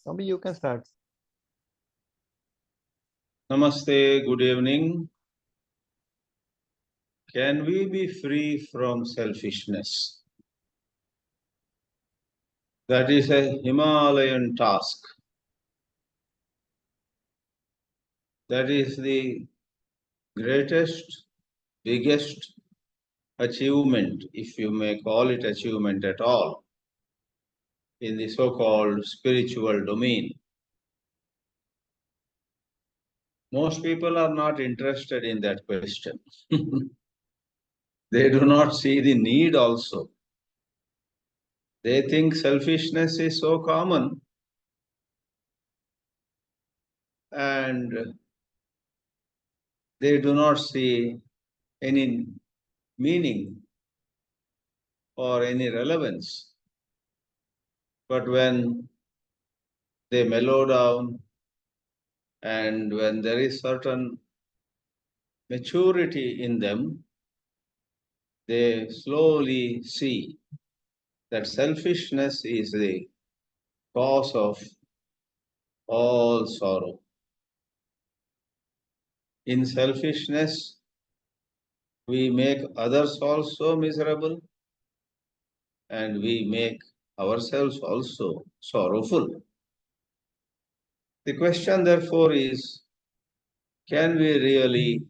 Maybe you can start. Namaste, good evening. Can we be free from selfishness? That is a Himalayan task. That is the greatest, biggest achievement, if you may call it achievement at all, in the so-called spiritual domain. Most people are not interested in that question. They do not see the need also. They think selfishness is so common and they do not see any meaning or any relevance. But when they mellow down and when there is certain maturity in them, they slowly see that selfishness is the cause of all sorrow. In selfishness, we make others also miserable and we make ourselves also sorrowful. The question, therefore, is can we really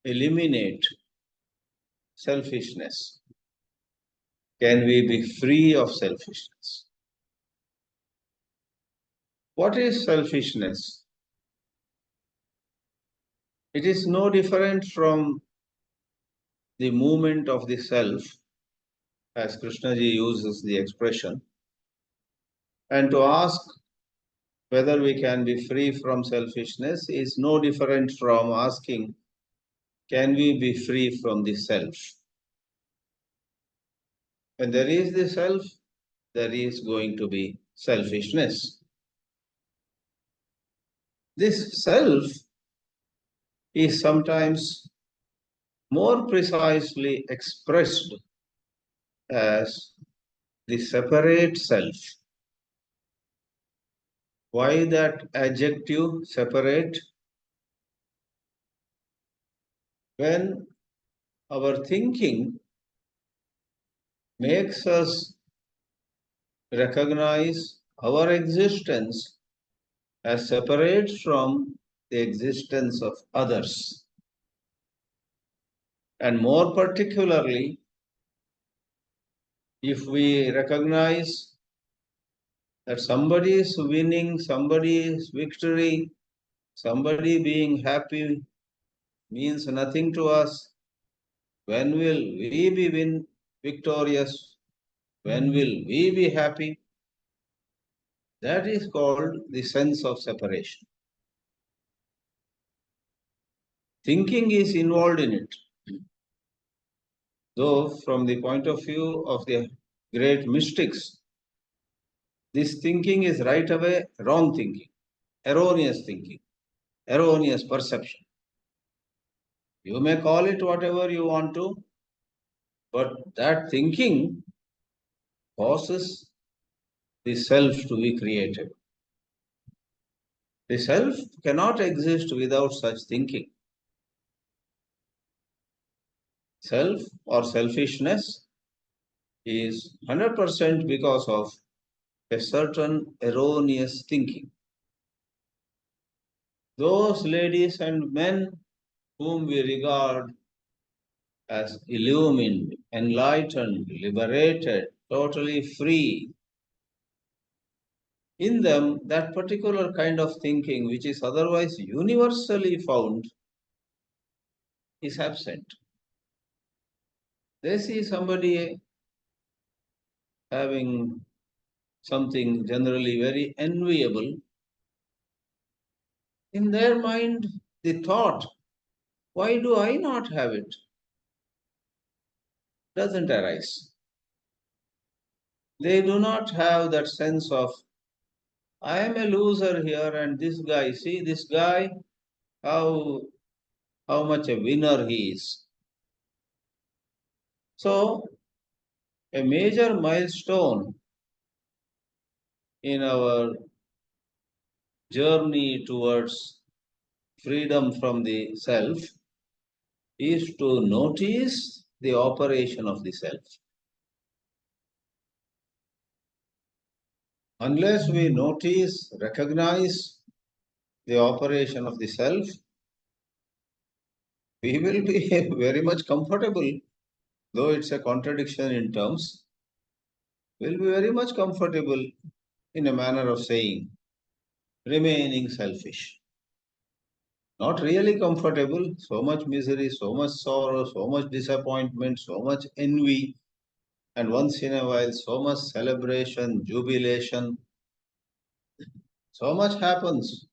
eliminate selfishness? Can we be free of selfishness? What is selfishness? It is no different from the movement of the self, as Krishnaji uses the expression. And to ask whether we can be free from selfishness is no different from asking, can we be free from the self? When there is the self, there is going to be selfishness. This self is sometimes more precisely expressed as the separate self. Why that adjective separate? When our thinking makes us recognize our existence as separate from the existence of others. And more particularly, if we recognize that somebody is winning, somebody is victory, somebody being happy means nothing to us, when will we be victorious? When will we be happy? That is called the sense of separation. Thinking is involved in it. Though from the point of view of the great mystics, this thinking is right away wrong thinking, erroneous perception. You may call it whatever you want to, but that thinking causes the self to be created. The self cannot exist without such thinking. Self or selfishness is 100% because of a certain erroneous thinking. Those ladies and men whom we regard as illumined, enlightened, liberated, totally free, in them, that particular kind of thinking, which is otherwise universally found, is absent. They see somebody having something generally very enviable. In their mind, the thought, why do I not have it? Doesn't arise. They do not have that sense of, I am a loser here and this guy, see this guy, how much a winner he is. So, a major milestone in our journey towards freedom from the self is to notice the operation of the self. Unless we notice, recognize the operation of the self, we will be very much comfortable, though it's a contradiction in terms, we'll be very much comfortable in a manner of saying, remaining selfish. Not really comfortable, so much misery, so much sorrow, so much disappointment, so much envy, and once in a while, so much celebration, jubilation. So much happens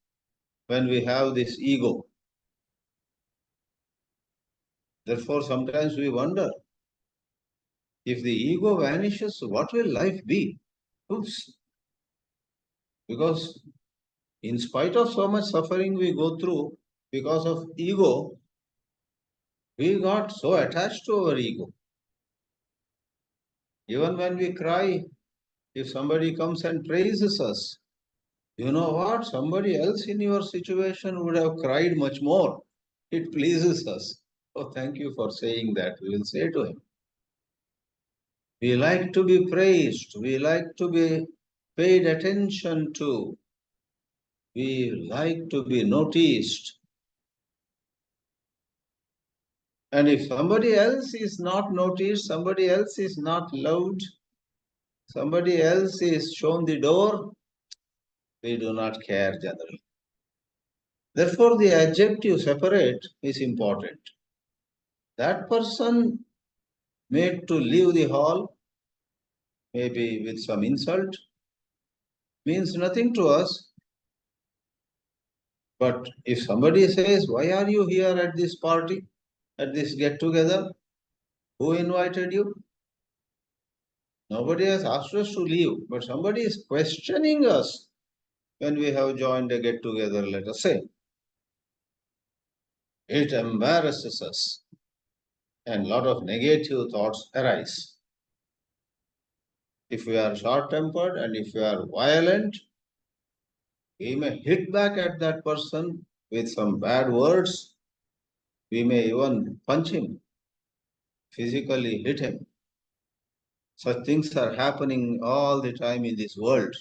when we have this ego. Therefore, sometimes we wonder, if the ego vanishes, what will life be? Oops. Because in spite of so much suffering we go through because of ego, we got so attached to our ego. Even when we cry, if somebody comes and praises us, you know what? Somebody else in your situation would have cried much more. It pleases us. Oh, thank you for saying that. We will say to him. We like to be praised. We like to be paid attention to. We like to be noticed. And if somebody else is not noticed, somebody else is not loved, somebody else is shown the door, we do not care generally. Therefore, the adjective separate is important. That person made to leave the hall, maybe with some insult, means nothing to us. But if somebody says, why are you here at this party, at this get together? Who invited you? Nobody has asked us to leave, but somebody is questioning us when we have joined a get together, let us say. It embarrasses us and a lot of negative thoughts arise. If we are short tempered and if we are violent, we may hit back at that person with some bad words. We may even punch him, physically hit him. Such things are happening all the time in this world.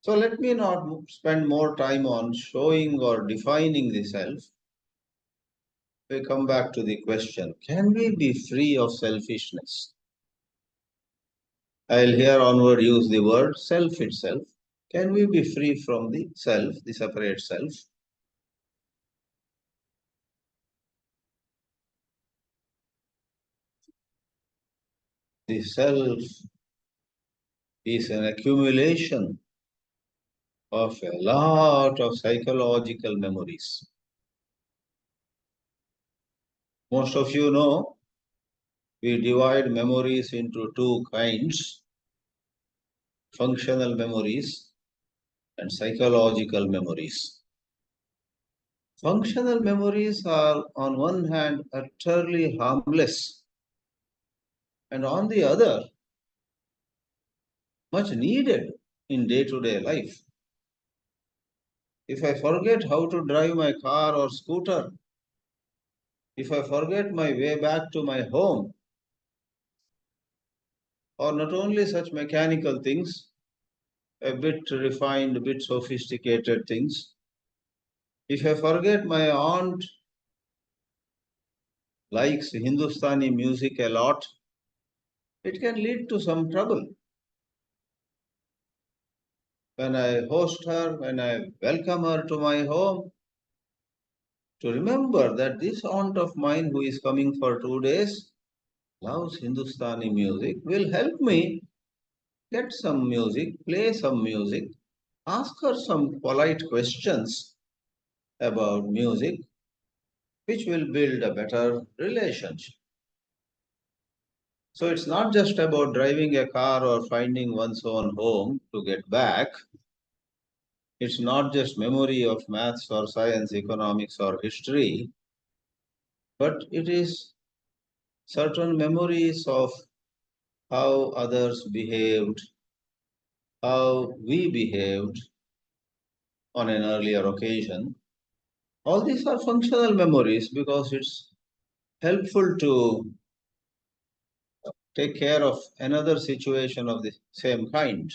So let me not spend more time on showing or defining the self. We come back to the question, can we be free of selfishness? I'll here onward use the word self itself. Can we be free from the self, the separate self? The self is an accumulation of a lot of psychological memories. Most of you know we divide memories into two kinds, functional memories and psychological memories. Functional memories are on one hand utterly harmless and on the other much needed in day-to-day life. If I forget how to drive my car or scooter, if I forget my way back to my home, or not only such mechanical things, a bit refined, a bit sophisticated things, if I forget my aunt likes Hindustani music a lot, it can lead to some trouble. When I host her, when I welcome her to my home, to remember that this aunt of mine who is coming for 2 days loves Hindustani music will help me get some music, play some music, ask her some polite questions about music, which will build a better relationship. So it's not just about driving a car or finding one's own home to get back. It's not just memory of maths or science, economics or history, but it is certain memories of how others behaved, how we behaved on an earlier occasion. All these are functional memories because it's helpful to take care of another situation of the same kind.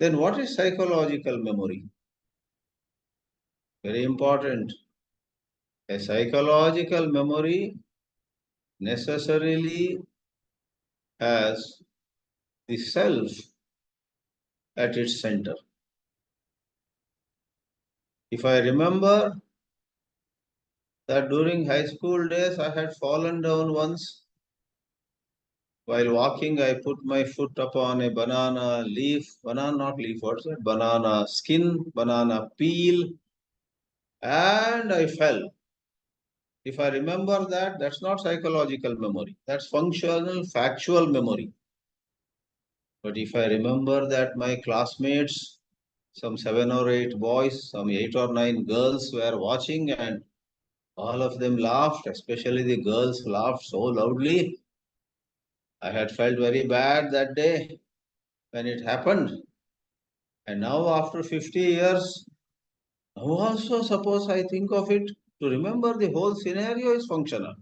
Then what is psychological memory? Very important. A psychological memory necessarily has the self at its center. If I remember that during high school days I had fallen down once while walking, I put my foot upon a banana leaf, banana not leaf, what's that? Banana skin, banana peel, and I fell. If I remember that, that's not psychological memory. That's functional, factual memory. But if I remember that my classmates, some 7 or 8 boys, some 8 or 9 girls were watching and all of them laughed, especially the girls laughed so loudly. I had felt very bad that day when it happened. And now after 50 years, now also suppose I think of it, to remember the whole scenario is functional.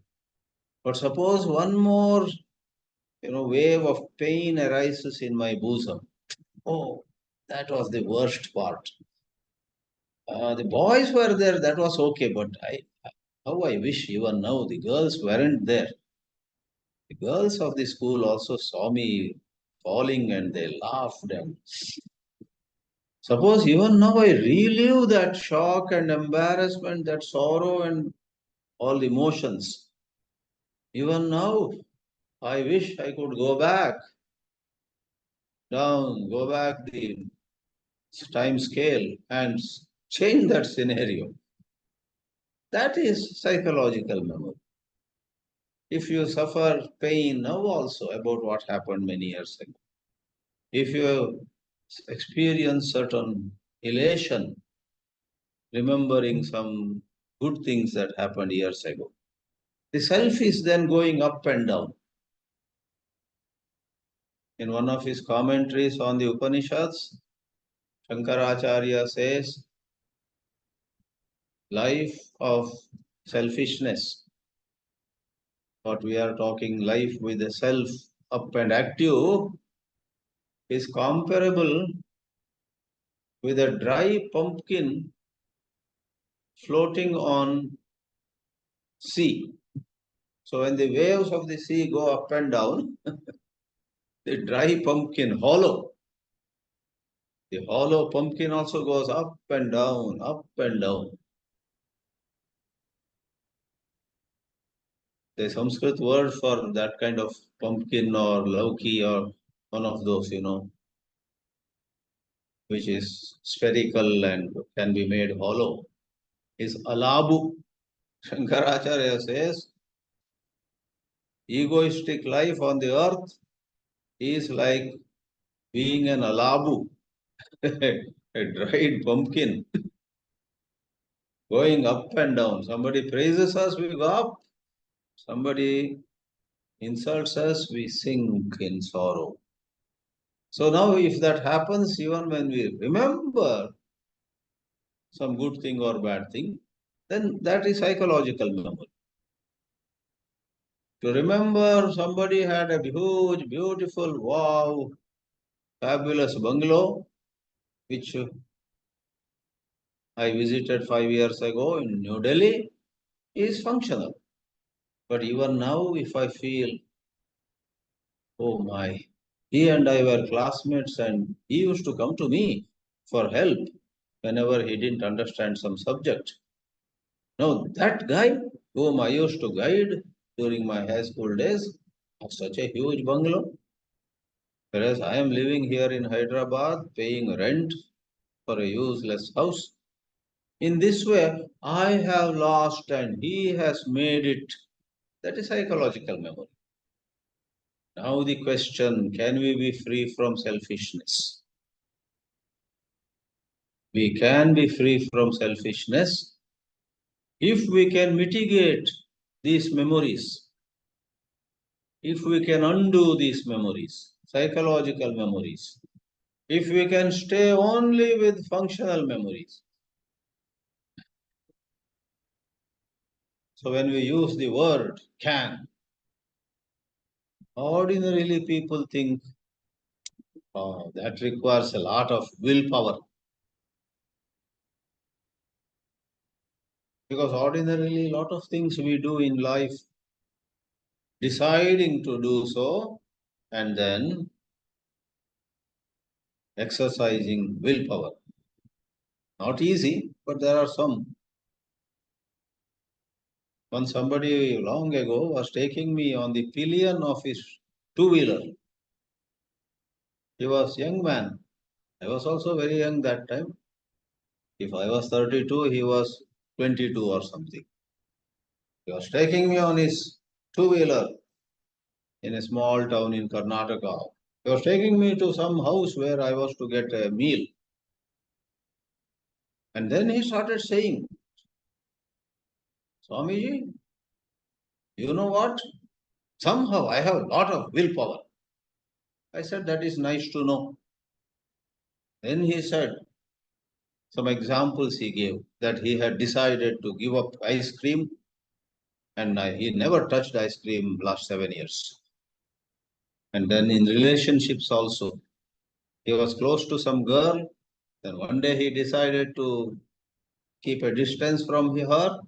But suppose one more wave of pain arises in my bosom. Oh, that was the worst part. The boys were there, that was okay, but how I wish even now the girls weren't there. The girls of the school also saw me falling and they laughed. And suppose even now I relive that shock and embarrassment, that sorrow and all the emotions. Even now, I wish I could go back down, go back the time scale and change that scenario. That is psychological memory. If you suffer pain now also about what happened many years ago, if you experience certain elation, remembering some good things that happened years ago, the self is then going up and down. In one of his commentaries on the Upanishads, Shankaracharya says, life of selfishness, what we are talking, life with the self up and active, is comparable with a dry pumpkin floating on sea. So when the waves of the sea go up and down, the dry pumpkin hollow, the hollow pumpkin also goes up and down, up and down. The Sanskrit word for that kind of pumpkin or lauki or one of those, which is spherical and can be made hollow, is alabu. Shankaracharya says, egoistic life on the earth is like being an alabu, a dried pumpkin, going up and down. Somebody praises us, we go up. Somebody insults us, we sink in sorrow. So now if that happens, even when we remember some good thing or bad thing, then that is psychological memory. To remember somebody had a huge, beautiful, wow, fabulous bungalow, which I visited 5 years ago in New Delhi, is functional. But even now, if I feel, oh my, he and I were classmates and he used to come to me for help whenever he didn't understand some subject. Now, that guy whom I used to guide during my high school days has such a huge bungalow, whereas I am living here in Hyderabad paying rent for a useless house. In this way, I have lost and he has made it. That is psychological memory. Now the question, can we be free from selfishness? We can be free from selfishness if we can mitigate these memories, if we can undo these memories. psychological memories. If we can stay only with functional memories. So when we use the word can, ordinarily people think, oh, that requires a lot of willpower. Because ordinarily, a lot of things we do in life, deciding to do so, and then exercising willpower. Not easy, but there are some. When somebody long ago was taking me on the pillion of his two-wheeler. He was young man. I was also very young that time. If I was 32, he was 22 or something. He was taking me on his two-wheeler in a small town in Karnataka. He was taking me to some house where I was to get a meal. And then he started saying, Swamiji, you know what? Somehow I have a lot of willpower. I said, that is nice to know. Then he said, some examples he gave that he had decided to give up ice cream and he never touched ice cream last 7 years. And then in relationships also, he was close to some girl. Then one day he decided to keep a distance from her.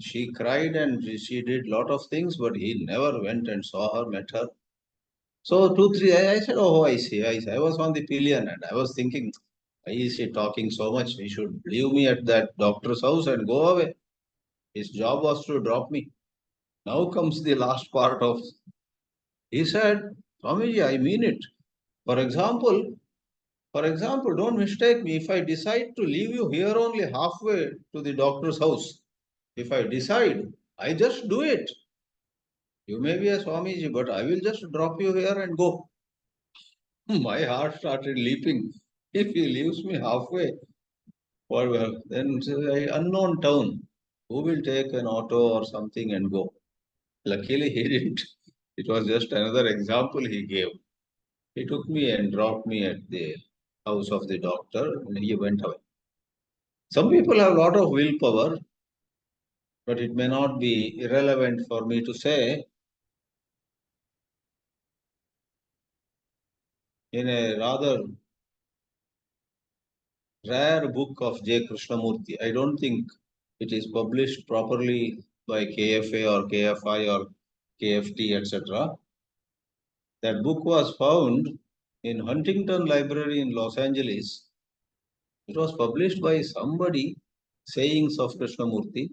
She cried and she did lot of things, but he never went and saw her, met her. So 2, 3, I said, oh, I see. I was on the pillion and I was thinking, why is he talking so much? He should leave me at that doctor's house and go away. His job was to drop me. Now comes the last part of. He said, Swamiji, I mean it. For example, don't mistake me. If I decide to leave you here only halfway to the doctor's house, if I decide, I just do it. You may be a Swamiji, but I will just drop you here and go. My heart started leaping. If he leaves me halfway, well, then it's an unknown town. Who will take an auto or something and go? Luckily, he didn't. It was just another example he gave. He took me and dropped me at the house of the doctor and he went away. Some people have a lot of willpower, but it may not be irrelevant for me to say in a rather rare book of J. Krishnamurti. I don't think it is published properly by KFA or KFI or KFT, etc. That book was found in Huntington Library in Los Angeles. It was published by somebody, Sayings of Krishnamurti,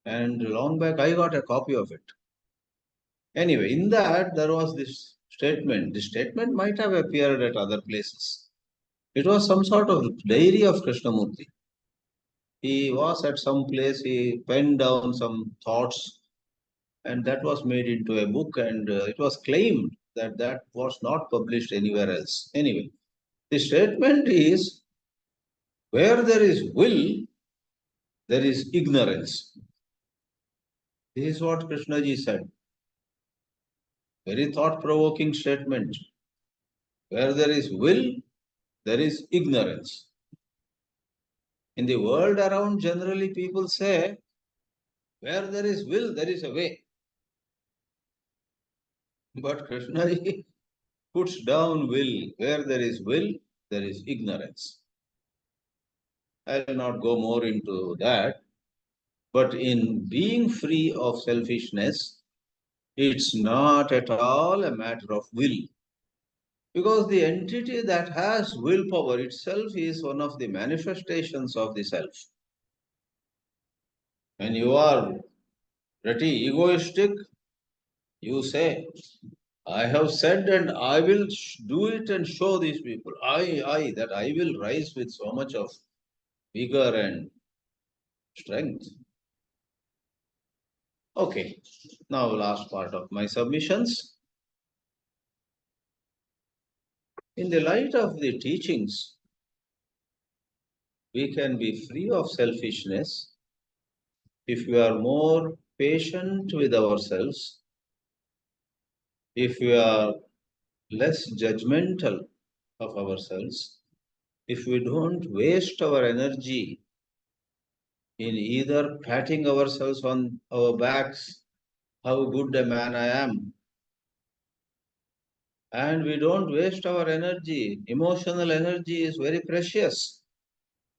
and long back I got a copy of it. Anyway, in that there was this statement. The statement might have appeared at other places. It was some sort of diary of Krishnamurti. He was at some place, he penned down some thoughts, and that was made into a book, and it was claimed that that was not published anywhere else. Anyway, the statement is where there is will, there is ignorance. This is what Krishnaji said. Very thought provoking statement. Where there is will, there is ignorance. In the world around, generally people say, where there is will, there is a way. But Krishnaji puts down will. Where there is will, there is ignorance. I will not go more into that. But in being free of selfishness, it's not at all a matter of will. Because the entity that has willpower itself is one of the manifestations of the self. When you are pretty egoistic, you say, I have said and I will do it and show these people. That I will rise with so much of vigor and strength. Okay, now last part of my submissions. In the light of the teachings, we can be free of selfishness if we are more patient with ourselves, if we are less judgmental of ourselves, if we don't waste our energy in either patting ourselves on our backs, how good a man I am, and we don't waste our energy. Emotional energy is very precious.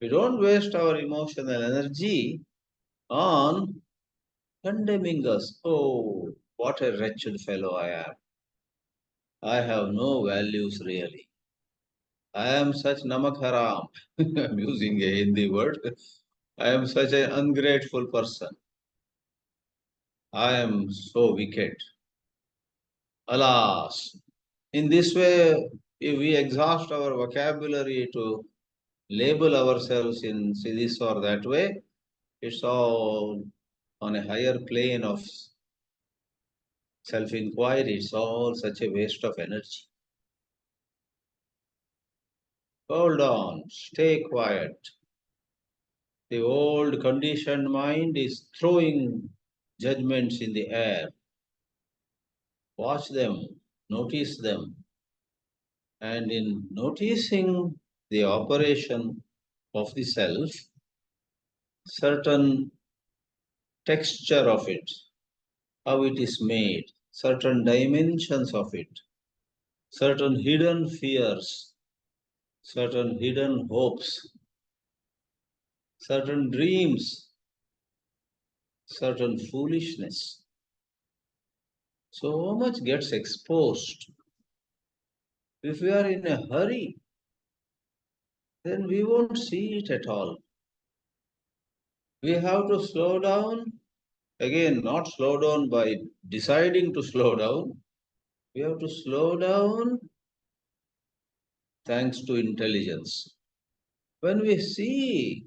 We don't waste our emotional energy on condemning us. Oh, what a wretched fellow I am. I have no values really. I am such namak haram. I'm using a Hindi word. I am such an ungrateful person. I am so wicked. Alas. In this way, if we exhaust our vocabulary to label ourselves in this or that way, it's all on a higher plane of self-inquiry. It's all such a waste of energy. Hold on, stay quiet. The old conditioned mind is throwing judgments in the air. Watch them, notice them, and in noticing the operation of the self, certain texture of it, how it is made, certain dimensions of it, certain hidden fears, certain hidden hopes, certain dreams, certain foolishness. So much gets exposed. If we are in a hurry, then we won't see it at all. We have to slow down. Again, not slow down by deciding to slow down. We have to slow down thanks to intelligence. When we see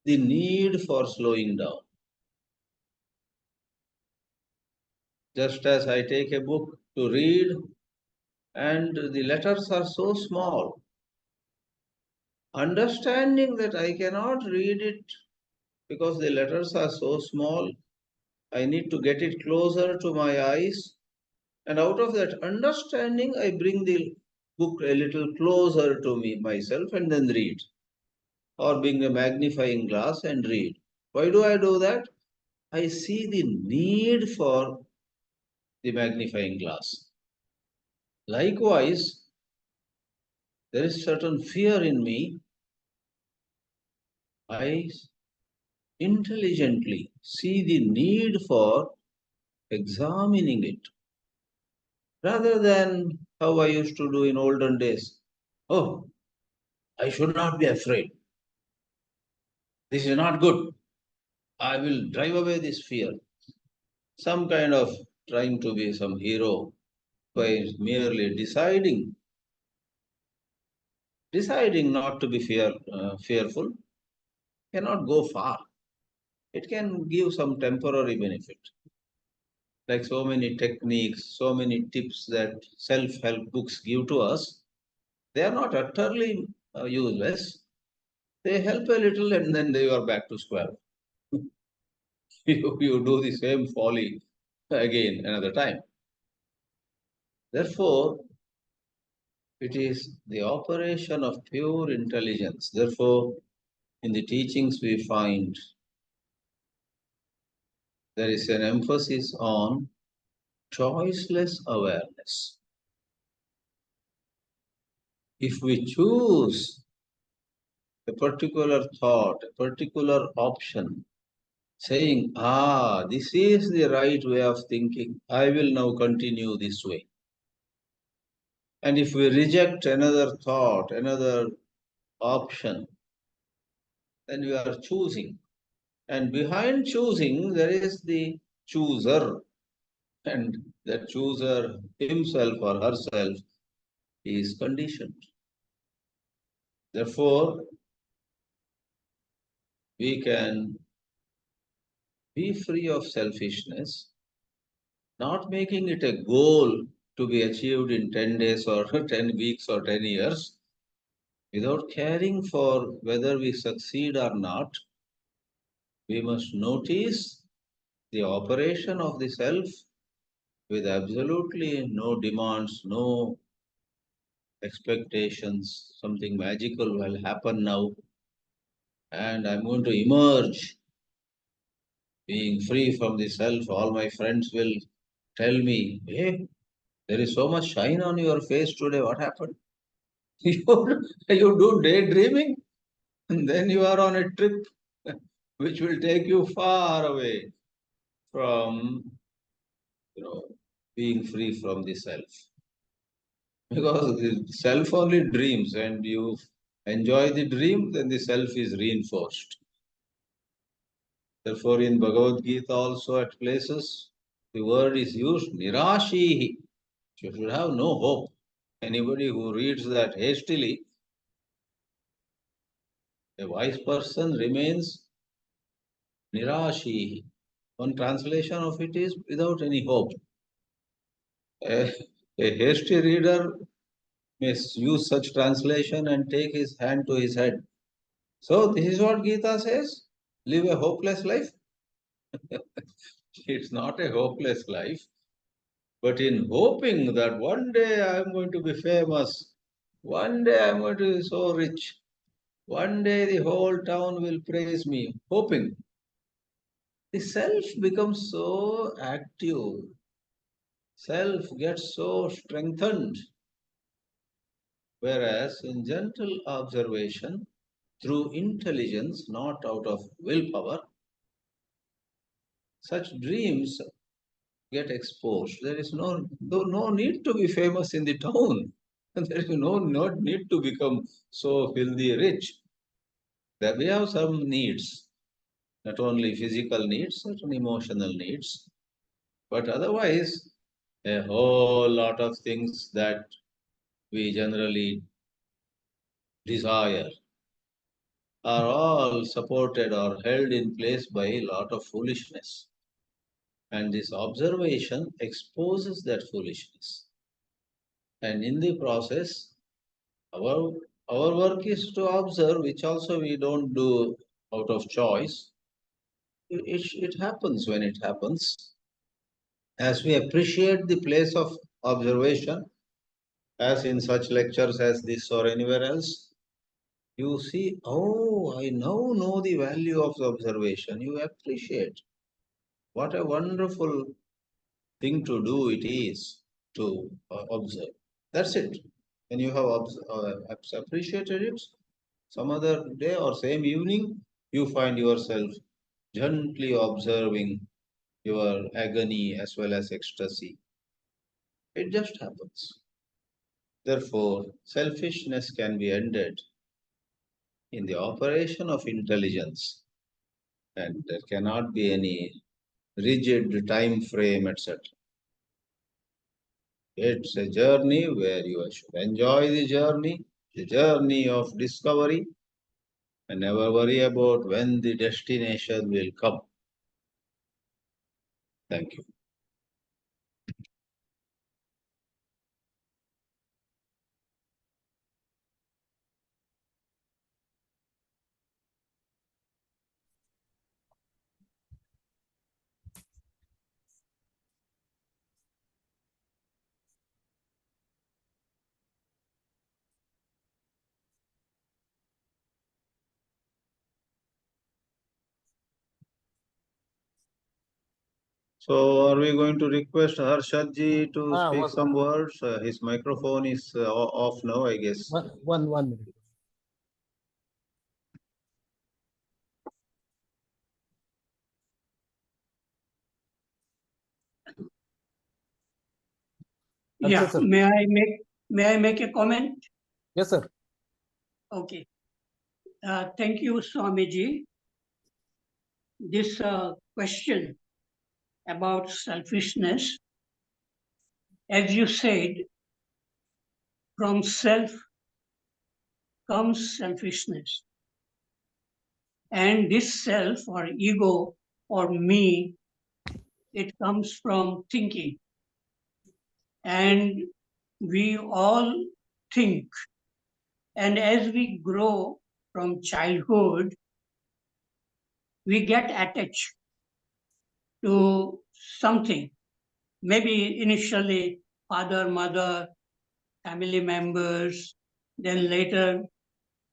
the need for slowing down, just as I take a book to read and the letters are so small, understanding that I cannot read it because the letters are so small, I need to get it closer to my eyes. And out of that understanding, I bring the book a little closer to me, myself, and then read. Or bring a magnifying glass and read. Why do I do that? I see the need for the magnifying glass. Likewise, there is certain fear in me. I intelligently see the need for examining it rather than how I used to do in olden days. Oh, I should not be afraid. This is not good. I will drive away this fear. Some kind of trying to be some hero by merely deciding not to be fearful cannot go far. It can give some temporary benefit. Like so many techniques, so many tips that self-help books give to us, they are not utterly useless. They help a little and then they are back to square. You do the same folly again another time. Therefore, it is the operation of pure intelligence. Therefore, in the teachings we find there is an emphasis on choiceless awareness. If we choose a particular thought, a particular option, saying, this is the right way of thinking, I will now continue this way. And if we reject another thought, another option, then we are choosing. And behind choosing, there is the chooser. And the chooser himself or herself is conditioned. Therefore, we can be free of selfishness, not making it a goal to be achieved in 10 days or 10 weeks or 10 years, without caring for whether we succeed or not. We must notice the operation of the self with absolutely no demands, no expectations, something magical will happen now, and I'm going to emerge being free from the self. All my friends will tell me, hey, there is so much shine on your face today. What happened? You do daydreaming, and then you are on a trip which will take you far away from being free from the self. Because the self only dreams, and you enjoy the dream, then the self is reinforced. Therefore, in Bhagavad Gita also at places, the word is used, nirashihi. You should have no hope. Anybody who reads that hastily, a wise person remains nirashihi. One translation of it is without any hope. A, a hasty reader may use such translation and take his hand to his head. So this is what Gita says. Live a hopeless life. It's not a hopeless life. But in hoping that one day I am going to be famous, one day I am going to be so rich, one day the whole town will praise me, hoping, the self becomes so active, self gets so strengthened. Whereas in gentle observation, through intelligence, not out of willpower, such dreams get exposed. There is no need to be famous in the town. There is no need to become so filthy rich. There we have some needs, not only physical needs, certain emotional needs, but otherwise a whole lot of things that we generally desire are all supported or held in place by a lot of foolishness. And this observation exposes that foolishness. And in the process, our our work is to observe, which also we don't do out of choice. It happens when it happens. As we appreciate the place of observation, as in such lectures as this or anywhere else, you see, oh, I now know the value of the observation. You appreciate. What a wonderful thing to do it is to observe. That's it. When you have appreciated it, some other day or same evening, you find yourself gently observing your agony as well as ecstasy. It just happens. Therefore, selfishness can be ended in the operation of intelligence, and there cannot be any rigid time frame, etc. It's a journey where you should enjoy the journey of discovery, and never worry about when the destination will come. Thank you. So, are we going to request Harshadji to speak some words? His microphone is off now, I guess. One minute. Yeah, Sir. may I make a comment? Yes, sir. Okay. Thank you, Swamiji. This question about selfishness, as you said, from self comes selfishness. And this self or ego or me, it comes from thinking. And we all think. And as we grow from childhood, we get attached to something. Maybe initially father, mother, family members, then later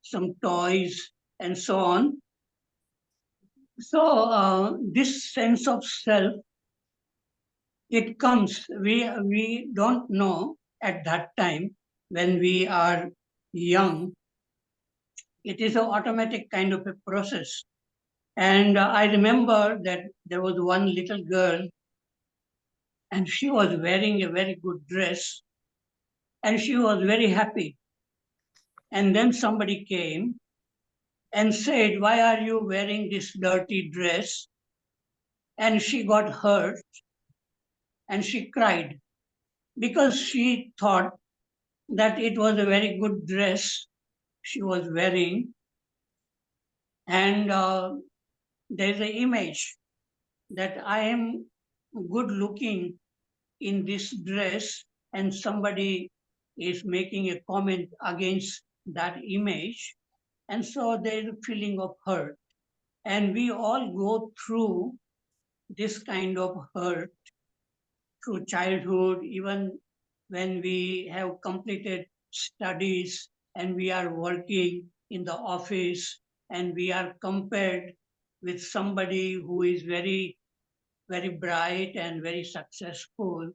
some toys and so on. So this sense of self, it comes, we don't know at that time when we are young. It is an automatic kind of a process. And I remember that there was one little girl and she was wearing a very good dress and she was very happy. And then somebody came and said, "Why are you wearing this dirty dress?" And she got hurt and she cried because she thought that it was a very good dress she was wearing. And there's an image that I am good looking in this dress, and somebody is making a comment against that image. And so there's a feeling of hurt. And we all go through this kind of hurt through childhood, even when we have completed studies and we are working in the office and we are compared with somebody who is very, very bright and very successful,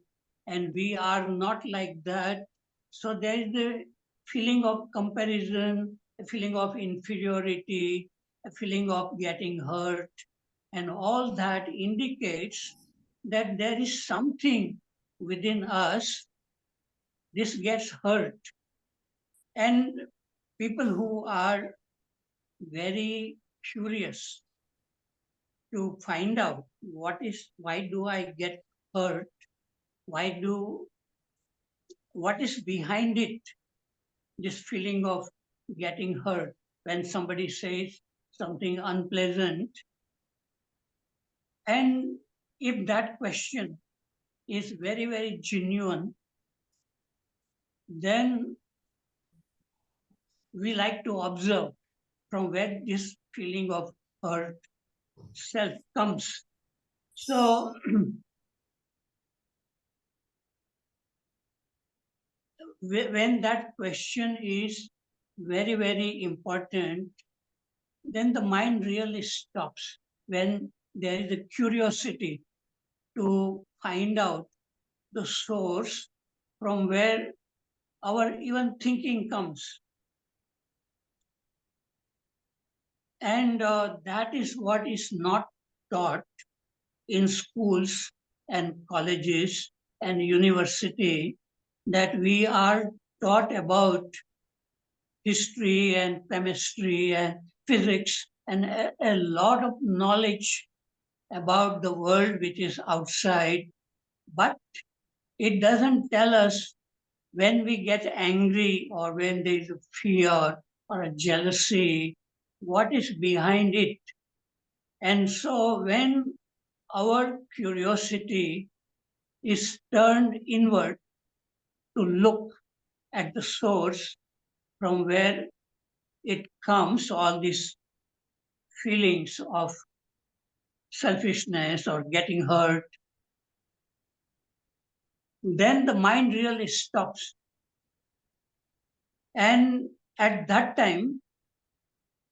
and we are not like that. So there is a feeling of comparison, a feeling of inferiority, a feeling of getting hurt, and all that indicates that there is something within us, this gets hurt. And people who are very curious to find out why do I get hurt? What is behind it? This feeling of getting hurt when somebody says something unpleasant. And if that question is very, very genuine, then we like to observe from where this feeling of hurt self comes. So when that question is very, very important, then the mind really stops. When there is a curiosity to find out the source from where our even thinking comes. And that is what is not taught in schools and colleges and university, that we are taught about history and chemistry and physics and a lot of knowledge about the world which is outside, but it doesn't tell us when we get angry or when there is a fear or a jealousy, what is behind it. And so when our curiosity is turned inward to look at the source from where it comes, all these feelings of selfishness or getting hurt, then the mind really stops. And at that time,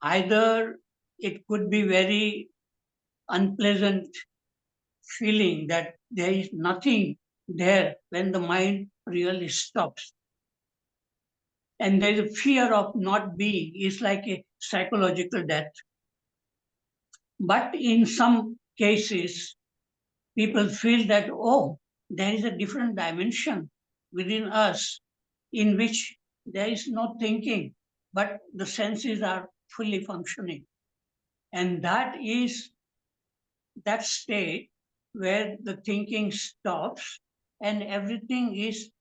either it could be very unpleasant feeling that there is nothing there when the mind really stops. And there is a fear of not being, it's like a psychological death. But in some cases, people feel that, oh, there is a different dimension within us in which there is no thinking, but the senses are fully functioning. And that is that state where the thinking stops and everything is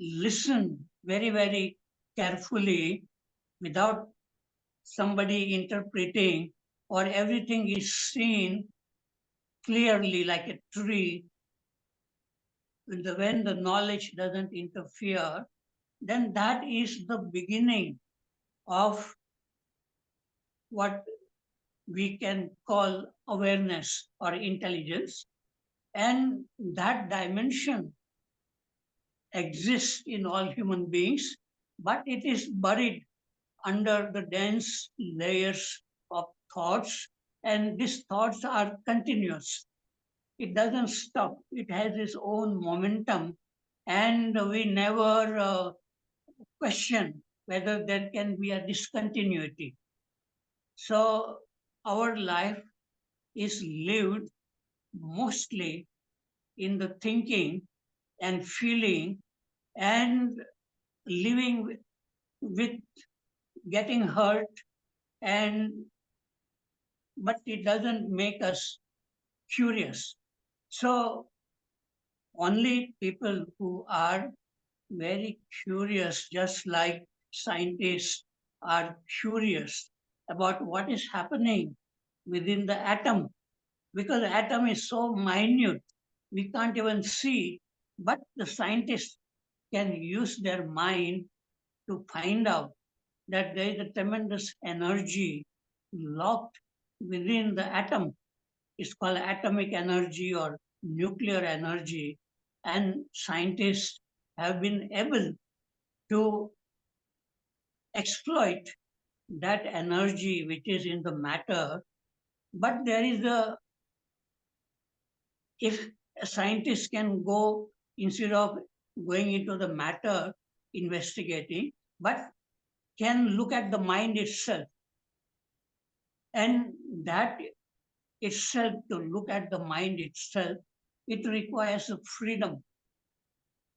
listened very, very carefully without somebody interpreting, or everything is seen clearly like a tree. When the knowledge doesn't interfere, then that is the beginning of what we can call awareness or intelligence. And that dimension exists in all human beings, but it is buried under the dense layers of thoughts, and these thoughts are continuous. It doesn't stop, it has its own momentum, and we never question whether there can be a discontinuity. So, our life is lived mostly in the thinking and feeling and living with getting hurt, and but it doesn't make us curious. So only people who are very curious, just like scientists are curious about what is happening within the atom, because the atom is so minute, we can't even see, but the scientists can use their mind to find out that there is a tremendous energy locked within the atom. It's called atomic energy or nuclear energy. And scientists have been able to exploit that energy which is in the matter. But there is a, if a scientist can go, instead of going into the matter, investigating, but can look at the mind itself. And that itself, to look at the mind itself, it requires a freedom.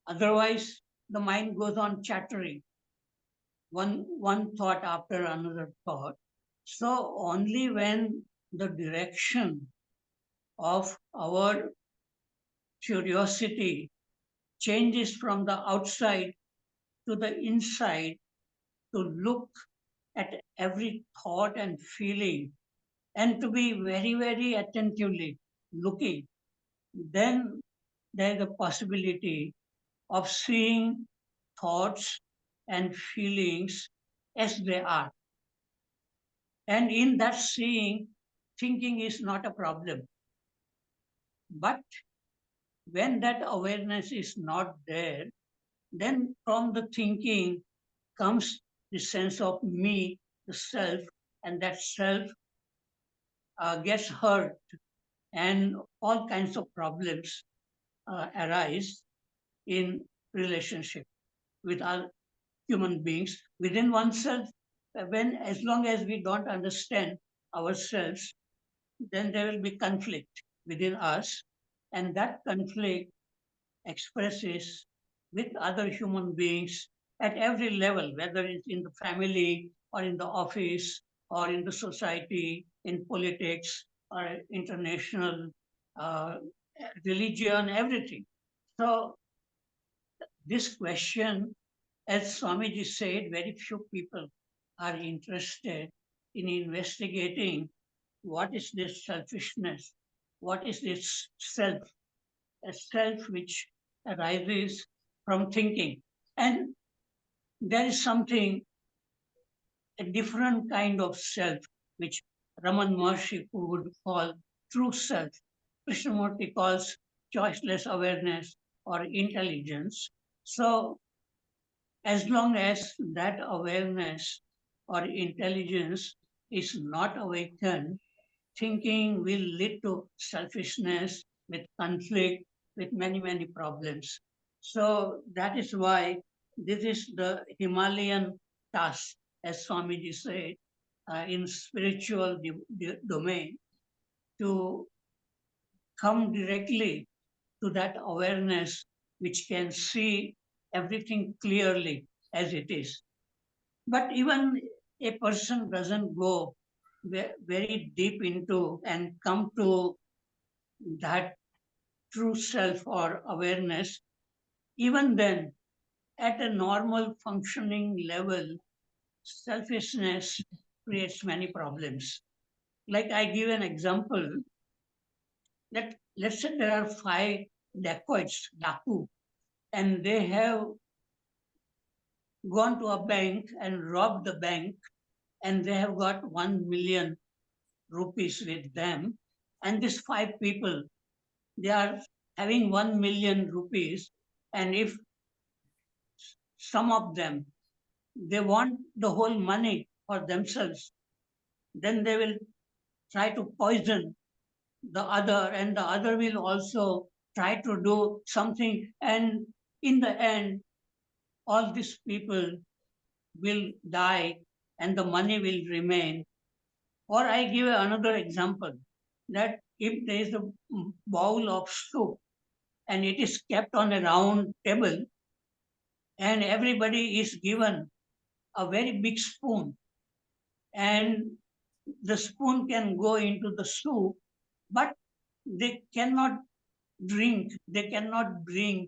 Otherwise, the mind goes on chattering, one thought after another thought. So only when the direction of our curiosity changes from the outside to the inside, to look at every thought and feeling and to be very, very attentively looking, then there is a possibility of seeing thoughts and feelings as they are. And in that seeing, thinking is not a problem. But when that awareness is not there, then from the thinking comes the sense of me, the self, and that self gets hurt, and all kinds of problems arise in relationship with our human beings within oneself. When, as long as we don't understand ourselves, then there will be conflict within us, and that conflict expresses with other human beings at every level, whether it's in the family or in the office or in the society, in politics or international uh, religion, everything. So this question, as Swamiji said, very few people are interested in investigating what is this selfishness, what is this self, a self which arises from thinking. And there is something, a different kind of self, which Raman Maharshi would call true self. Krishnamurti calls choiceless awareness or intelligence. So as long as that awareness or intelligence is not awakened, thinking will lead to selfishness, with conflict, with many, many problems. So that is why this is the Himalayan task, as Swamiji said, in spiritual domain, to come directly to that awareness which can see everything clearly as it is. But even a person doesn't go very deep into and come to that true self or awareness, even then, at a normal functioning level, selfishness creates many problems. Like I give an example that let's say there are 5 daku, and they have gone to a bank and robbed the bank, and they have got 1 million rupees with them. And these 5 people, they are having 1 million rupees. And if some of them, they want the whole money for themselves. Then they will try to poison the other, and the other will also try to do something. And in the end, all these people will die and the money will remain. Or I give another example that if there is a bowl of soup and it is kept on a round table and everybody is given a very big spoon, and the spoon can go into the soup, but they cannot they cannot bring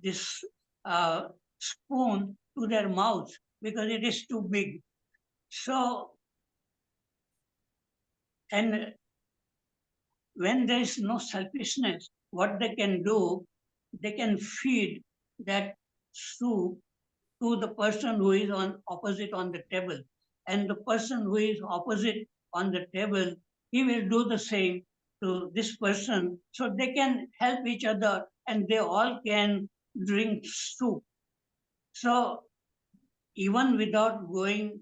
this spoon to their mouth because it is too big. So, and when there is no selfishness, what they can do, they can feed that soup to the person who is on opposite on the table. And the person who is opposite on the table, he will do the same to this person. So they can help each other and they all can drink soup. So even without going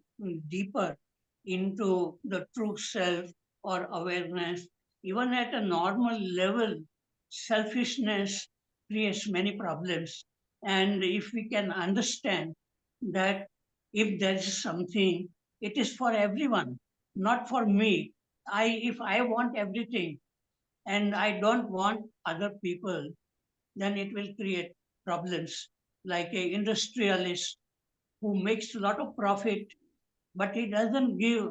deeper into the true self or awareness, even at a normal level, selfishness creates many problems. And if we can understand that if there is something, it is for everyone, not for me. If I want everything and I don't want other people, then it will create problems. Like a industrialist who makes a lot of profit, but he doesn't give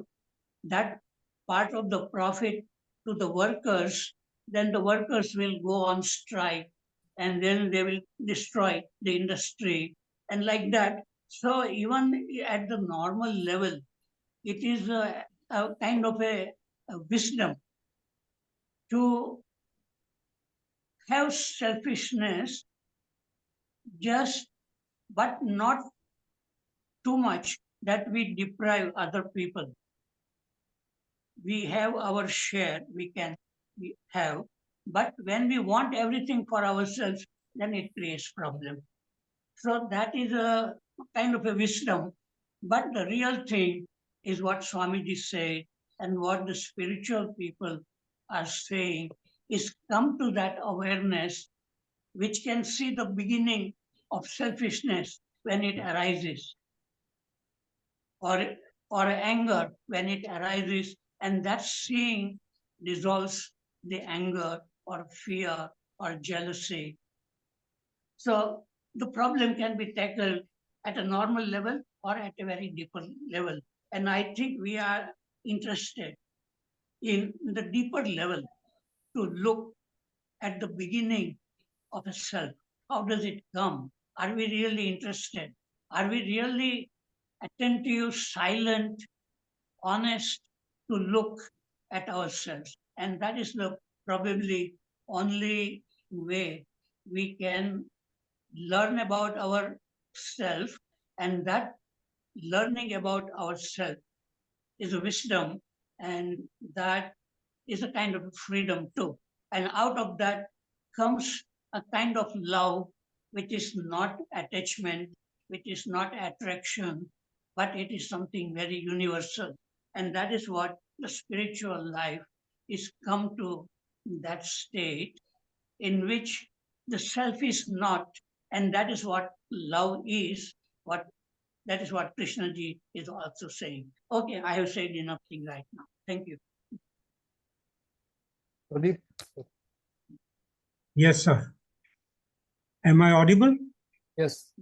that part of the profit to the workers, then the workers will go on strike and then they will destroy the industry and like that. So even at the normal level, it is a kind of a wisdom to have selfishness, just but not too much that we deprive other people. We have our share, we have, but when we want everything for ourselves, then it creates problem. So that is a kind of a wisdom, but the real thing is what Swamiji said and what the spiritual people are saying is come to that awareness which can see the beginning of selfishness when it arises, or or anger when it arises, and that seeing dissolves the anger or fear or jealousy. So the problem can be tackled at a normal level or at a very deeper level. And I think we are interested in the deeper level to look at the beginning of a self. How does it come? Are we really interested? Are we really attentive, silent, honest to look at ourselves? And that is the probably only way we can learn about ourself, and that learning about ourself is a wisdom, and that is a kind of freedom too. And out of that comes a kind of love which is not attachment, which is not attraction, but it is something very universal. And that is what the spiritual life is come to, that state in which the self is not, and that is what love is, what that is what Krishna ji is also saying. Okay, I have said enough thing right now. Thank you. Pradeep? Yes, sir. Am I audible? Yes.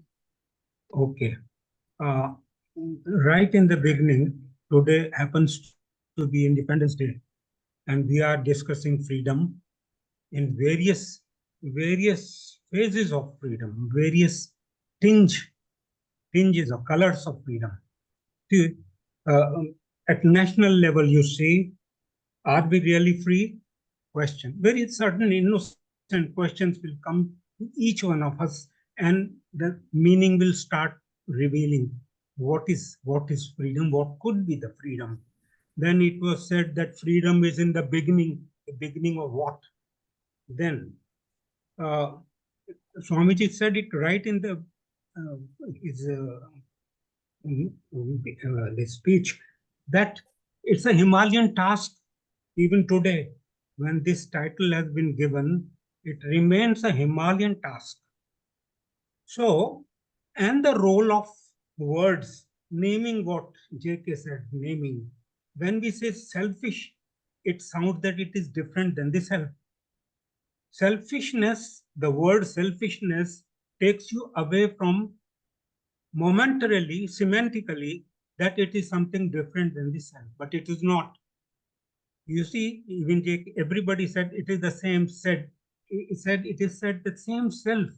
Okay. Right in the beginning, today happens to be Independence Day, and we are discussing freedom in various phases of freedom, various tinges or colors of freedom. See, at national level, you say, are we really free? Question. Very certain innocent questions will come to each one of us, and the meaning will start revealing what is freedom, what could be the freedom. Then it was said that freedom is in the beginning of what? Then Swamiji said it right in the his the speech, that it's a Himalayan task even today. When this title has been given, it remains a Himalayan task. So, and the role of words, naming what JK said, naming. When we say selfish, it sounds that it is different than the self. Selfishness, the word selfishness takes you away from momentarily, semantically, that it is something different than the self, but it is not. You see, even everybody said it is the same said. It is said the same self.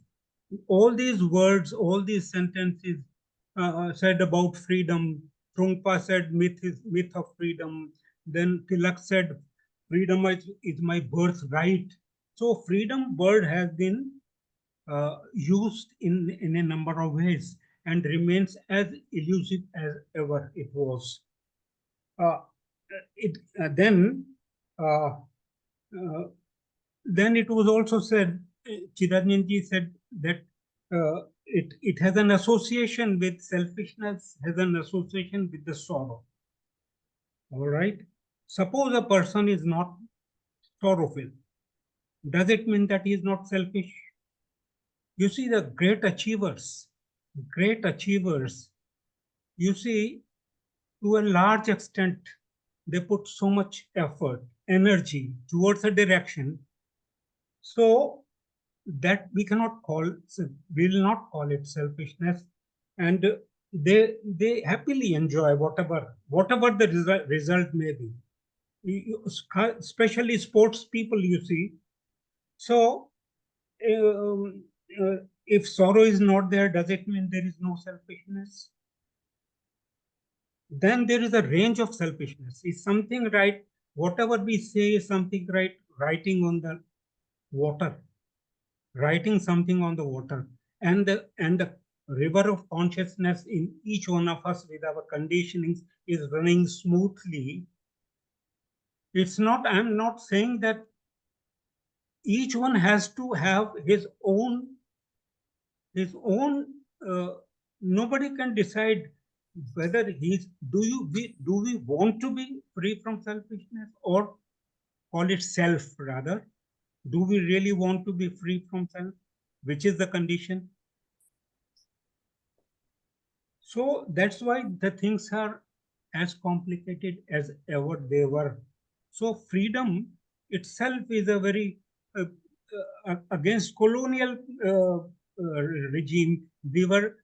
All these words, all these sentences said about freedom. Trungpa said myth is myth of freedom. Then Tilak said freedom is my birthright. So freedom word has been used in a number of ways and remains as elusive as ever it was. It uh, then it was also said, Chidanandji said that it has an association with selfishness, has an association with the sorrow. All right. Suppose a person is not sorrowful. Does it mean that he is not selfish? You see, the great achievers, you see, to a large extent, they put so much effort, energy towards a direction, so that we cannot call, we will not call it selfishness, and they happily enjoy whatever the result may be. Especially sports people, you see. So if sorrow is not there, does it mean there is no selfishness? Then there is a range of selfishness. Is something right? Whatever we say is something right. Writing on the water, writing something on the water, and the river of consciousness in each one of us with our conditionings is running smoothly. It's not. I'm not saying that each one has to have his own. Nobody can decide whether he's. Do we want to be free from selfishness, or call it self rather? Do we really want to be free from self? Which is the condition? So that's why the things are as complicated as ever they were. So freedom itself is a very against colonial regime. We were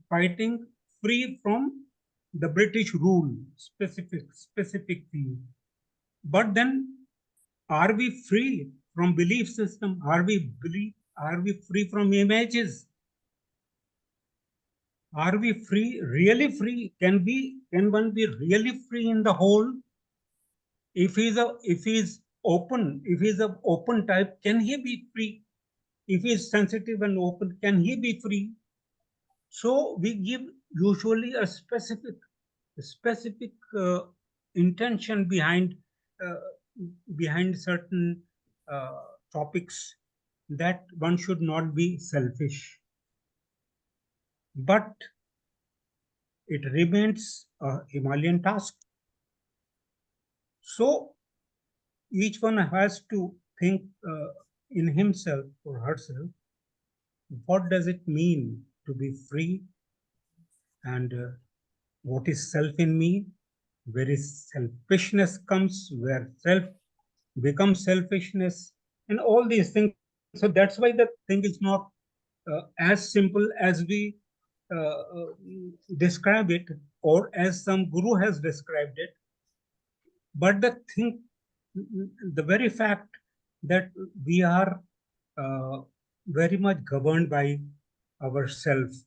fighting free from the British rule, specific thing. But then, are we free from belief system? Are we free from images? Are we free, really free? Can one be really free in the whole? If he's open, if he's an open type, can he be free? If he's sensitive and open, can he be free? So we give usually a specific intention behind certain topics, that one should not be selfish. But it remains a Himalayan task. So each one has to think in himself or herself, what does it mean to be free, and what is self in me, where is selfishness comes, where self becomes selfishness, and all these things. So that's why the thing is not as simple as we describe it, or as some guru has described it. But the very fact that we are very much governed by ourselves,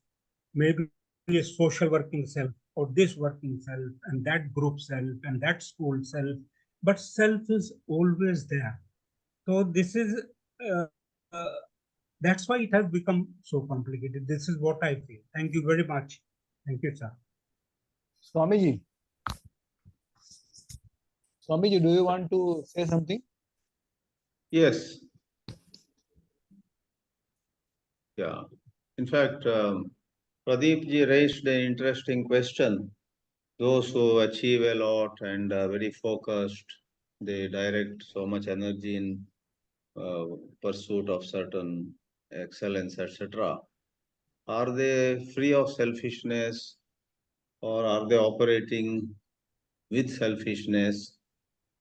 maybe a social working self, or this working self, and that group self, and that school self, but self is always there. So this is that's why it has become so complicated. This is what I feel. Thank you very much. Thank you, sir. Swamiji. Swamiji, do you want to say something? Yes. Yeah. In fact, Pradeep ji raised an interesting question. Those who achieve a lot and are very focused, they direct so much energy in pursuit of certain excellence, etc. Are they free of selfishness, or are they operating with selfishness?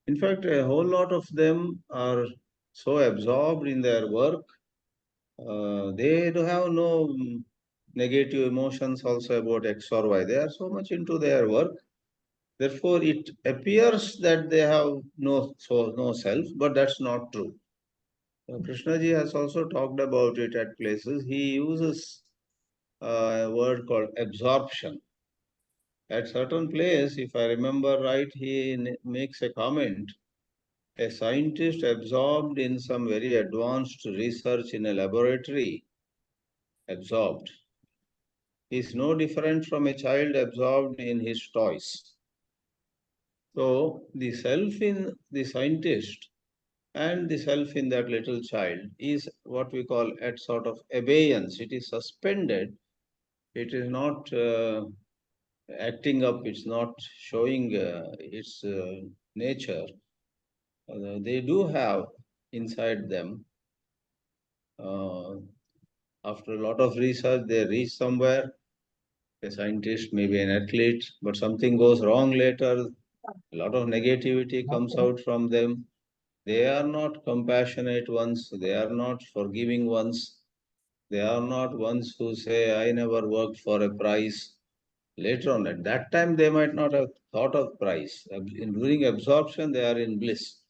In fact, a whole lot of them are so absorbed in their work, they do have no negative emotions also about X or Y. They are so much into their work. Therefore, it appears that they have no self, but that's not true. Krishna ji has also talked about it at places. He uses a word called absorption. At certain place, if I remember right, he makes a comment. A scientist absorbed in some very advanced research in a laboratory, absorbed, is no different from a child absorbed in his toys. So the self in the scientist and the self in that little child is what we call at sort of abeyance. It is suspended. It is not acting up. It's not showing its nature. They do have inside them. After a lot of research, they reach somewhere. A scientist, maybe an athlete, but something goes wrong later. A lot of negativity comes out from them. They are not compassionate ones. They are not forgiving ones. They are not ones who say, I never worked for a prize. Later on, at that time, they might not have thought of prize. During absorption, they are in bliss.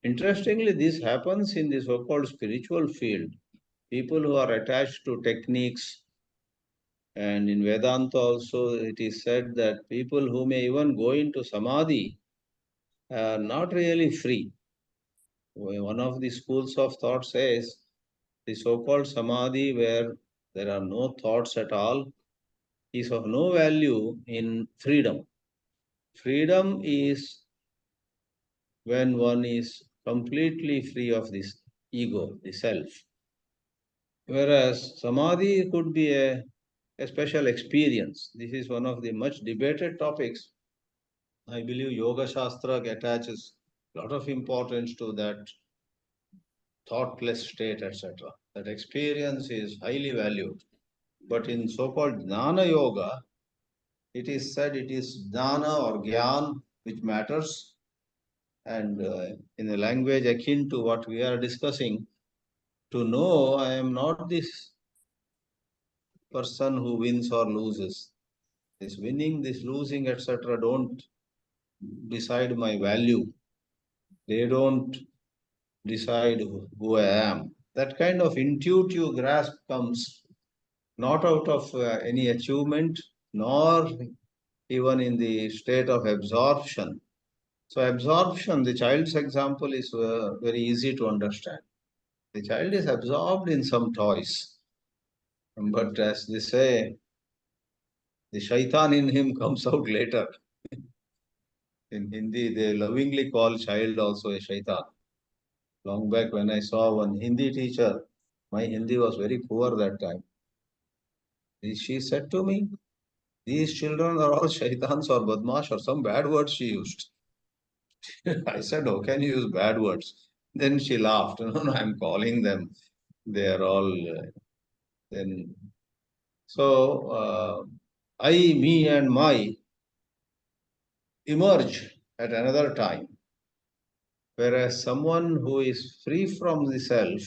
Interestingly, this happens in the so-called spiritual field. People who are attached to techniques, and in Vedanta also it is said that people who may even go into samadhi are not really free. One of the schools of thought says the so-called samadhi where there are no thoughts at all is of no value in freedom. Freedom is when one is completely free of this ego, the self. Whereas samadhi could be a special experience. This is one of the much debated topics. I believe Yoga Shastra attaches a lot of importance to that thoughtless state, etc. That experience is highly valued. But in so-called Jnana Yoga, it is said it is Jnana or Gyan which matters. And in a language akin to what we are discussing, to know I am not this person who wins or loses. This winning, this losing, etc. don't decide my value. They don't decide who I am. That kind of intuitive grasp comes not out of any achievement, nor even in the state of absorption. So absorption, the child's example is very easy to understand. The child is absorbed in some toys. But as they say, the shaitan in him comes out later. In Hindi, they lovingly call child also a shaitan. Long back when I saw one Hindi teacher, my Hindi was very poor that time. She said to me, these children are all shaitans or badmash or some bad words she used. I said, how can you use bad words? Then she laughed. No, no, I'm calling them. They are all. Then, so I, me, and my emerge at another time. Whereas someone who is free from the self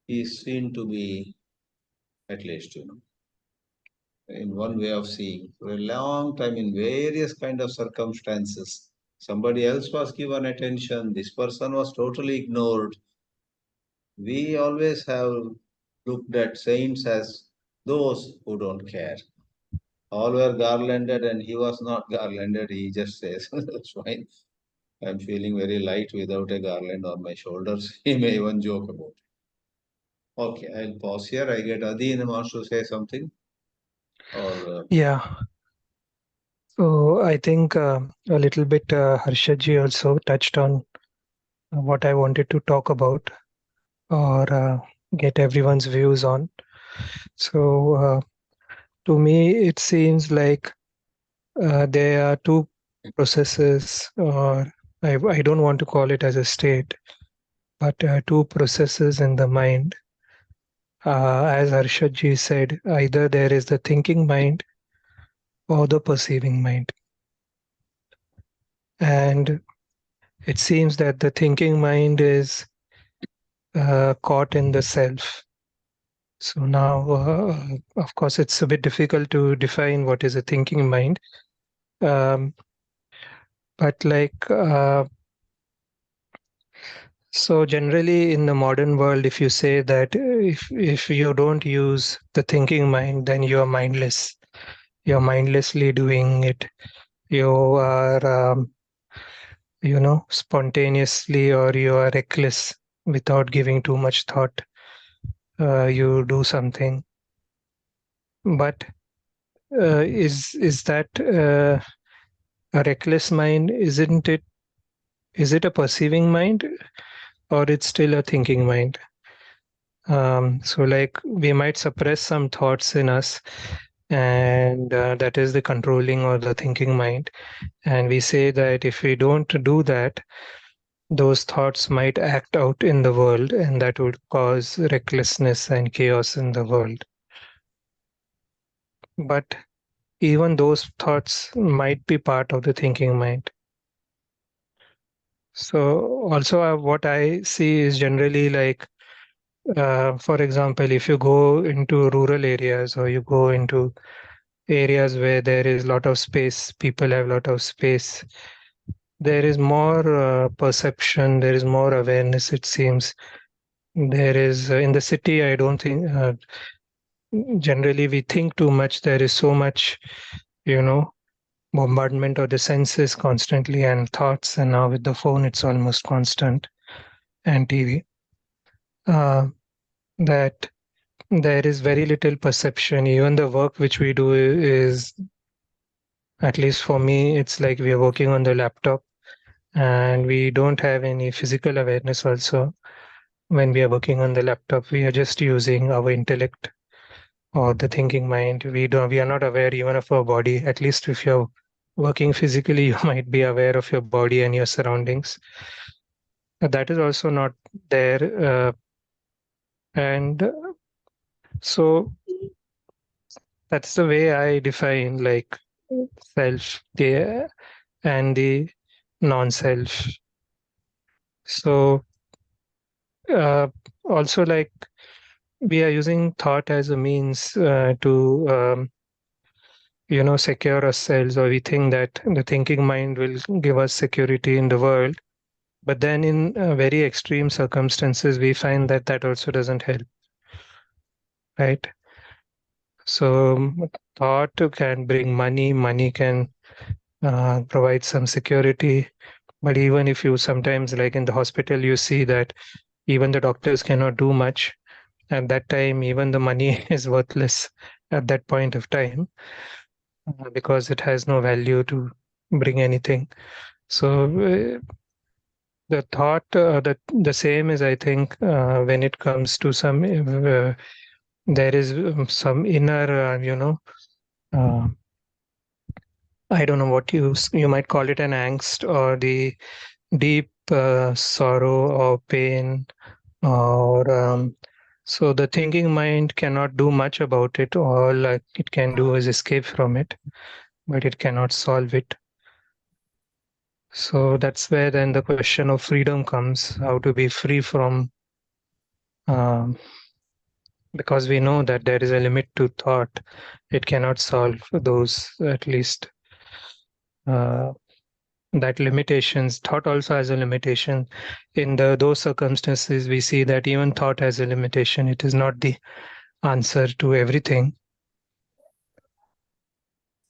is seen to be, at least, in one way of seeing, for a long time in various kind of circumstances. Somebody else was given attention, this person was totally ignored. We always have looked at saints as those who don't care. All were garlanded and he was not garlanded. He just says, that's fine. I'm feeling very light without a garland on my shoulders. He may even joke about it. Okay, I'll pause here. I get Adeen wants to say something. Or Yeah. So I think a little bit Harshadji also touched on what I wanted to talk about or get everyone's views on. So to me, it seems like there are two processes, or I don't want to call it as a state, but two processes in the mind. As Harshadji said, either there is the thinking mind or the perceiving mind. And it seems that the thinking mind is caught in the self. So now, of course, it's a bit difficult to define what is a thinking mind. Um, but so generally in the modern world, if you say that if you don't use the thinking mind, then you are mindless. You're mindlessly doing it. You are, spontaneously, or you are reckless without giving too much thought. You do something. But is that a reckless mind? Isn't it? Is it a perceiving mind, or it's still a thinking mind? So like we might suppress some thoughts in us, and that is the controlling or the thinking mind. And we say that if we don't do that, those thoughts might act out in the world, and that would cause recklessness and chaos in the world. But even those thoughts might be part of the thinking mind. So also what I see is generally like, for example, if you go into rural areas or you go into areas where there is a lot of space, people have a lot of space, there is more perception, there is more awareness, it seems. There is, in the city, I don't think, generally we think too much. There is so much, bombardment of the senses constantly and thoughts. And now with the phone, it's almost constant, and TV. That there is very little perception. Even the work which we do is, at least for me, it's like we are working on the laptop, and we don't have any physical awareness also. When we are working on the laptop, we are just using our intellect or the thinking mind. We are not aware even of our body. At least if you're working physically, you might be aware of your body and your surroundings. That is also not there. And so that's the way I define like self and the non-self. So also like we are using thought as a means to secure ourselves, or we think that the thinking mind will give us security in the world. But then in very extreme circumstances, we find that that also doesn't help, right? So thought can bring money, money can provide some security. But even if you sometimes, like in the hospital, you see that even the doctors cannot do much. At that time, even the money is worthless at that point of time, because it has no value to bring anything. So the thought, the same is, I think, when it comes to some, there is some inner, uh, I don't know what you might call it, an angst, or the deep sorrow or pain, or so the thinking mind cannot do much about it. All it can do is escape from it, but it cannot solve it. So that's where then the question of freedom comes, how to be free from, because we know that there is a limit to thought. It cannot solve those, at least that limitations. Thought also has a limitation. In those circumstances, we see that even thought has a limitation. It is not the answer to everything.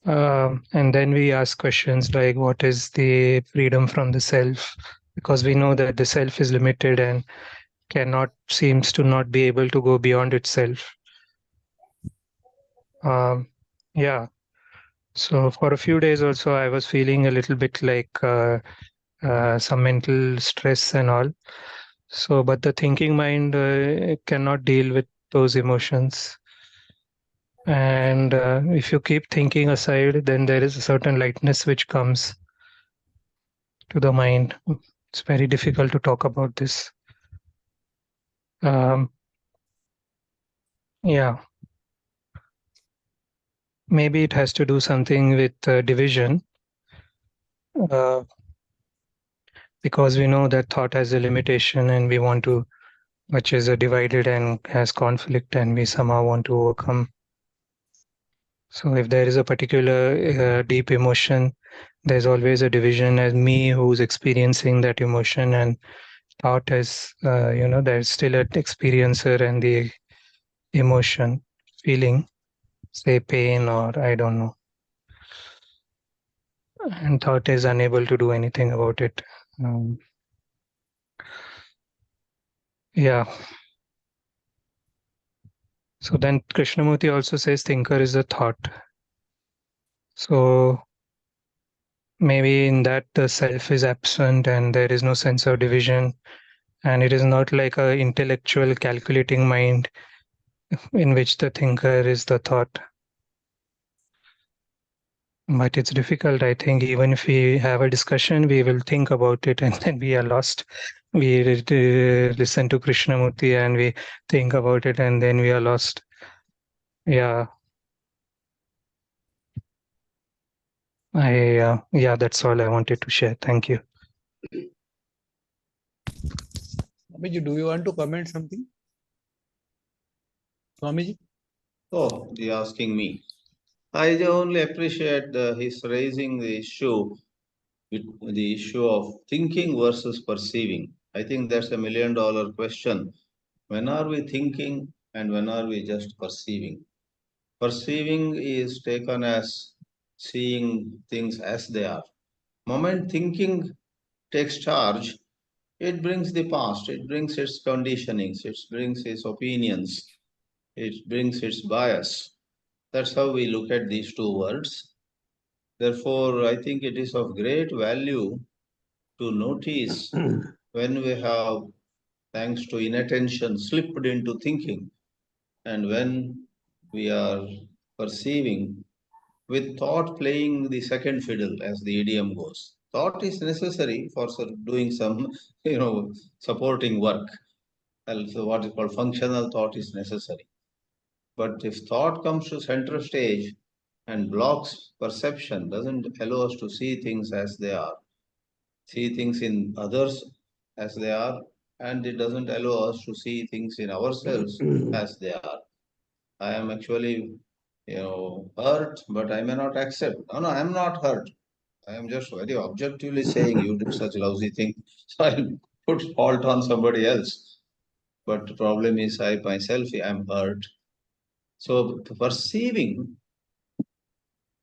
And then we ask questions like, what is the freedom from the self? Because we know that the self is limited and seems to not be able to go beyond itself. Yeah. So for a few days also, I was feeling a little bit like some mental stress and all. So, but the thinking mind cannot deal with those emotions. And if you keep thinking aside, then there is a certain lightness which comes to the mind. It's very difficult to talk about this. Yeah, maybe it has to do something with division, because we know that thought has a limitation and we want to, which is divided and has conflict, and we somehow want to overcome. So if there is a particular deep emotion, there's always a division as me who's experiencing that emotion, and thought as, there's still an experiencer and the emotion, feeling, say pain or I don't know. And thought is unable to do anything about it. Yeah. So then Krishnamurti also says thinker is a thought. So maybe in that the self is absent and there is no sense of division, and it is not like a intellectual calculating mind in which the thinker is the thought. But it's difficult. I think even if we have a discussion, we will think about it and then we are lost. We listen to Krishnamurti and we think about it and then we are lost. Yeah. Yeah, that's all I wanted to share. Thank you. Swamiji, do you want to comment something? Swamiji? Oh, you're asking me. I only appreciate his raising the issue of thinking versus perceiving. I think that's $1 million question. When are we thinking and when are we just perceiving? Perceiving is taken as seeing things as they are. Moment thinking takes charge, it brings the past, it brings its conditionings, it brings its opinions, it brings its bias. That's how we look at these two words. Therefore, I think it is of great value to notice when we have, thanks to inattention, slipped into thinking, and when we are perceiving, with thought playing the second fiddle, as the idiom goes. Thought is necessary for doing some, supporting work. Also, what is called functional thought is necessary. But if thought comes to center stage and blocks perception, doesn't allow us to see things as they are, see things in others as they are, and it doesn't allow us to see things in ourselves as they are. I am actually, hurt, but I may not accept. No, I am not hurt. I am just very objectively saying you did such lousy thing, so I'll put fault on somebody else. But the problem is I myself am hurt. So perceiving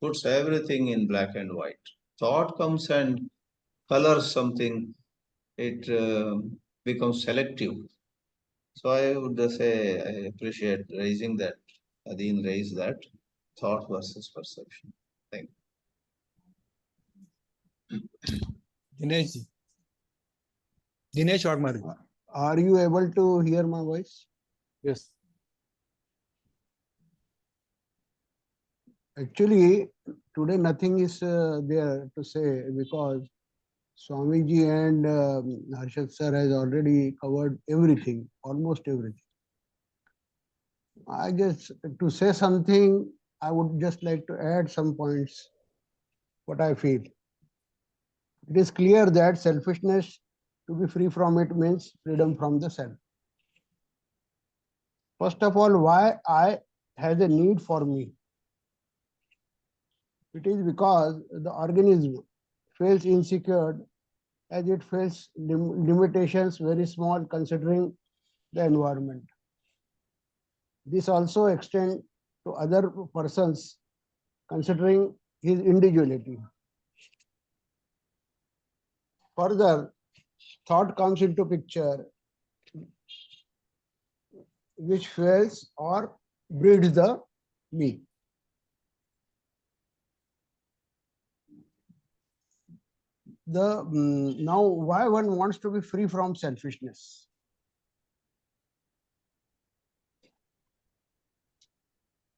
puts everything in black and white. Thought comes and colors something, it becomes selective. So I would say I appreciate raising that. Adeen raised that thought versus perception. Thank you. Dinesh. Dinesh Waghmare. Are you able to hear my voice? Yes. Actually, today nothing is there to say because Swamiji and Harshad sir has already covered everything, almost everything. I guess to say something, I would just like to add some points, what I feel. It is clear that selfishness, to be free from it means freedom from the self. First of all, why I has a need for me? It is because the organism feels insecure as it feels limitations very small considering the environment. This also extends to other persons considering his individuality. Further, thought comes into picture which fuels or breeds the me. Now why one wants to be free from selfishness?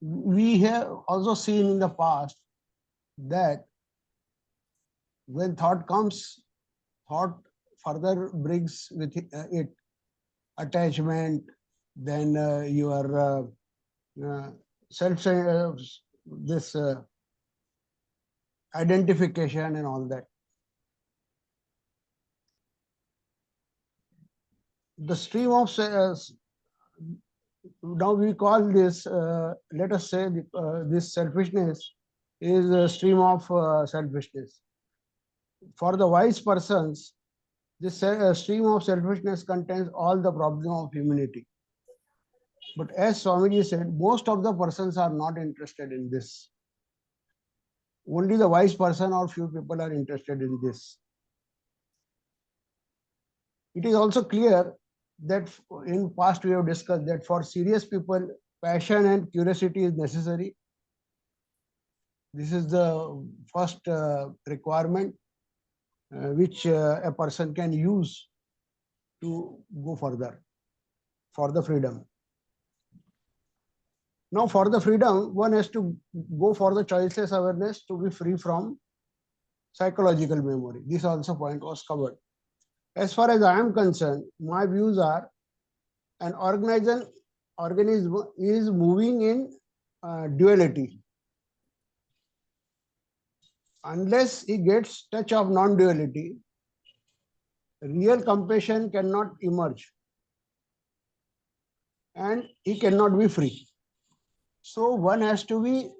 we have also seen in the past that when thought comes, thought further brings with it attachment, then your self this identification and all that. The stream of now we call this, let us say, this selfishness is a stream of selfishness. For the wise persons, this stream of selfishness contains all the problem of humanity. But as Swamiji said, most of the persons are not interested in this. Only the wise person or few people are interested in this. It is also clear that in past we have discussed that for serious people, passion and curiosity is necessary. This is the first requirement which a person can use to go further for the freedom. Now, for the freedom, one has to go for the choiceless awareness to be free from psychological memory. This also point was covered. As far as I am concerned, my views are an organism is moving in duality. Unless he gets touch of non-duality, real compassion cannot emerge and he cannot be free. So one has to be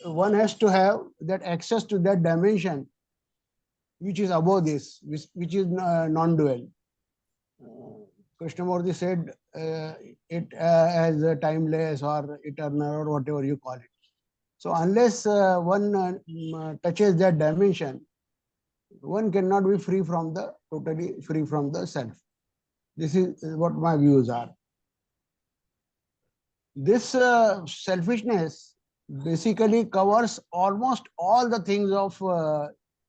one has to have that access to that dimension which is above this, which is non-dual. Krishnamurti said it as timeless or eternal or whatever you call it. So unless one touches that dimension, one cannot be free from the, totally free from the self. This is what my views are. This selfishness basically covers almost all the things of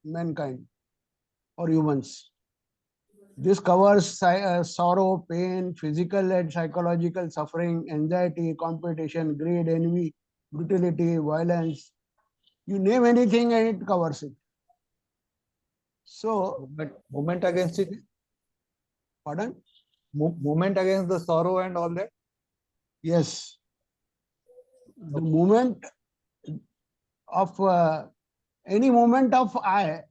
mankind or humans. This covers sorrow, pain, physical and psychological suffering, anxiety, competition, greed, envy, brutality, violence. You name anything and it covers it. So, movement against it. Pardon? Movement against the sorrow and all that. Yes. The movement of any movement of I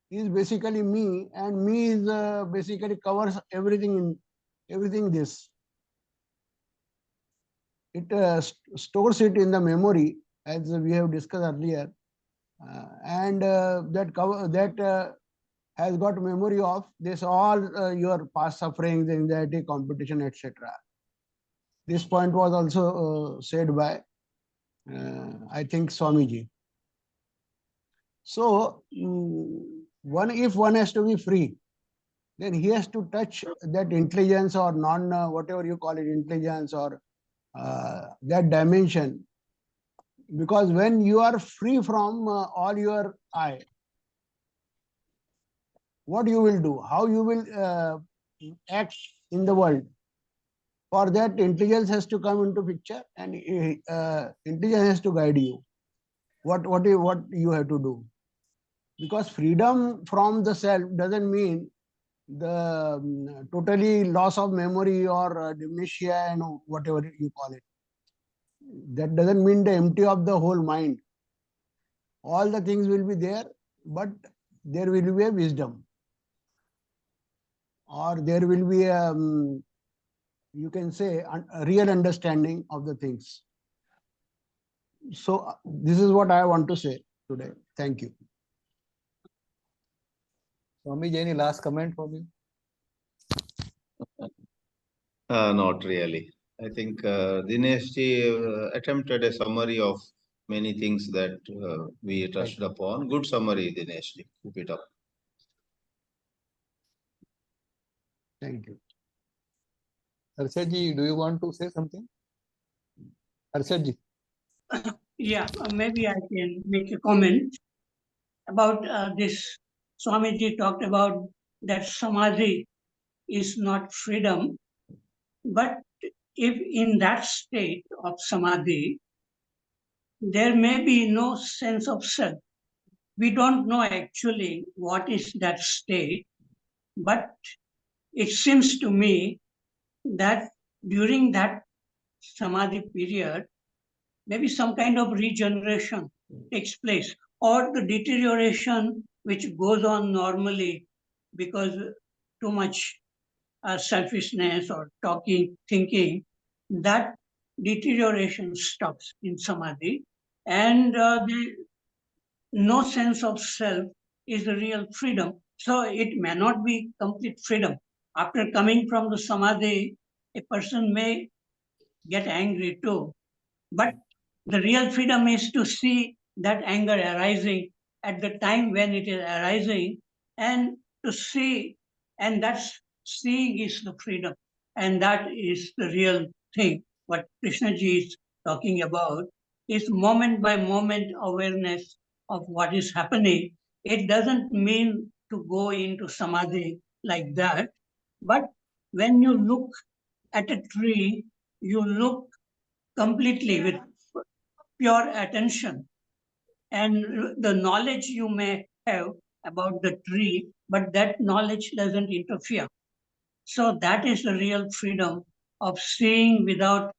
is basically me, and me is basically covers everything in everything this. It stores it in the memory, as we have discussed earlier, and that has got memory of this all your past sufferings, anxiety, competition, etc. This point was also said by I think Swamiji. So if one has to be free, then he has to touch that intelligence or whatever you call it, intelligence or that dimension. Because when you are free from all your I, what you will do, how you will act in the world. For that, intelligence has to come into picture, and intelligence has to guide you. What you have to do. Because freedom from the self doesn't mean the totally loss of memory or dementia and whatever you call it. That doesn't mean the empty of the whole mind. All the things will be there, but there will be a wisdom, or there will be a, you can say, a real understanding of the things. So this is what I want to say today. Thank you. Swamiji, any last comment from you? Not really. I think Dineshji attempted a summary of many things that we touched upon. Good summary, Dineshji. Keep it up. Thank you. Harshadji, do you want to say something? Harshadji. Yeah, maybe I can make a comment about this. Swamiji talked about that samadhi is not freedom, but if in that state of samadhi, there may be no sense of self. We don't know actually what is that state, but it seems to me that during that samadhi period, maybe some kind of regeneration takes place, or the deterioration which goes on normally because too much selfishness or talking, thinking, that deterioration stops in samadhi, and no sense of self is the real freedom. So it may not be complete freedom. After coming from the samadhi, a person may get angry too. But the real freedom is to see that anger arising at the time when it is arising, and to see, and that's seeing is the freedom. And that is the real thing. What Krishna ji is talking about is moment by moment awareness of what is happening. It doesn't mean to go into samadhi like that, but when you look at a tree, you look completely with pure attention, and the knowledge you may have about the tree, but that knowledge doesn't interfere. So that is the real freedom of seeing without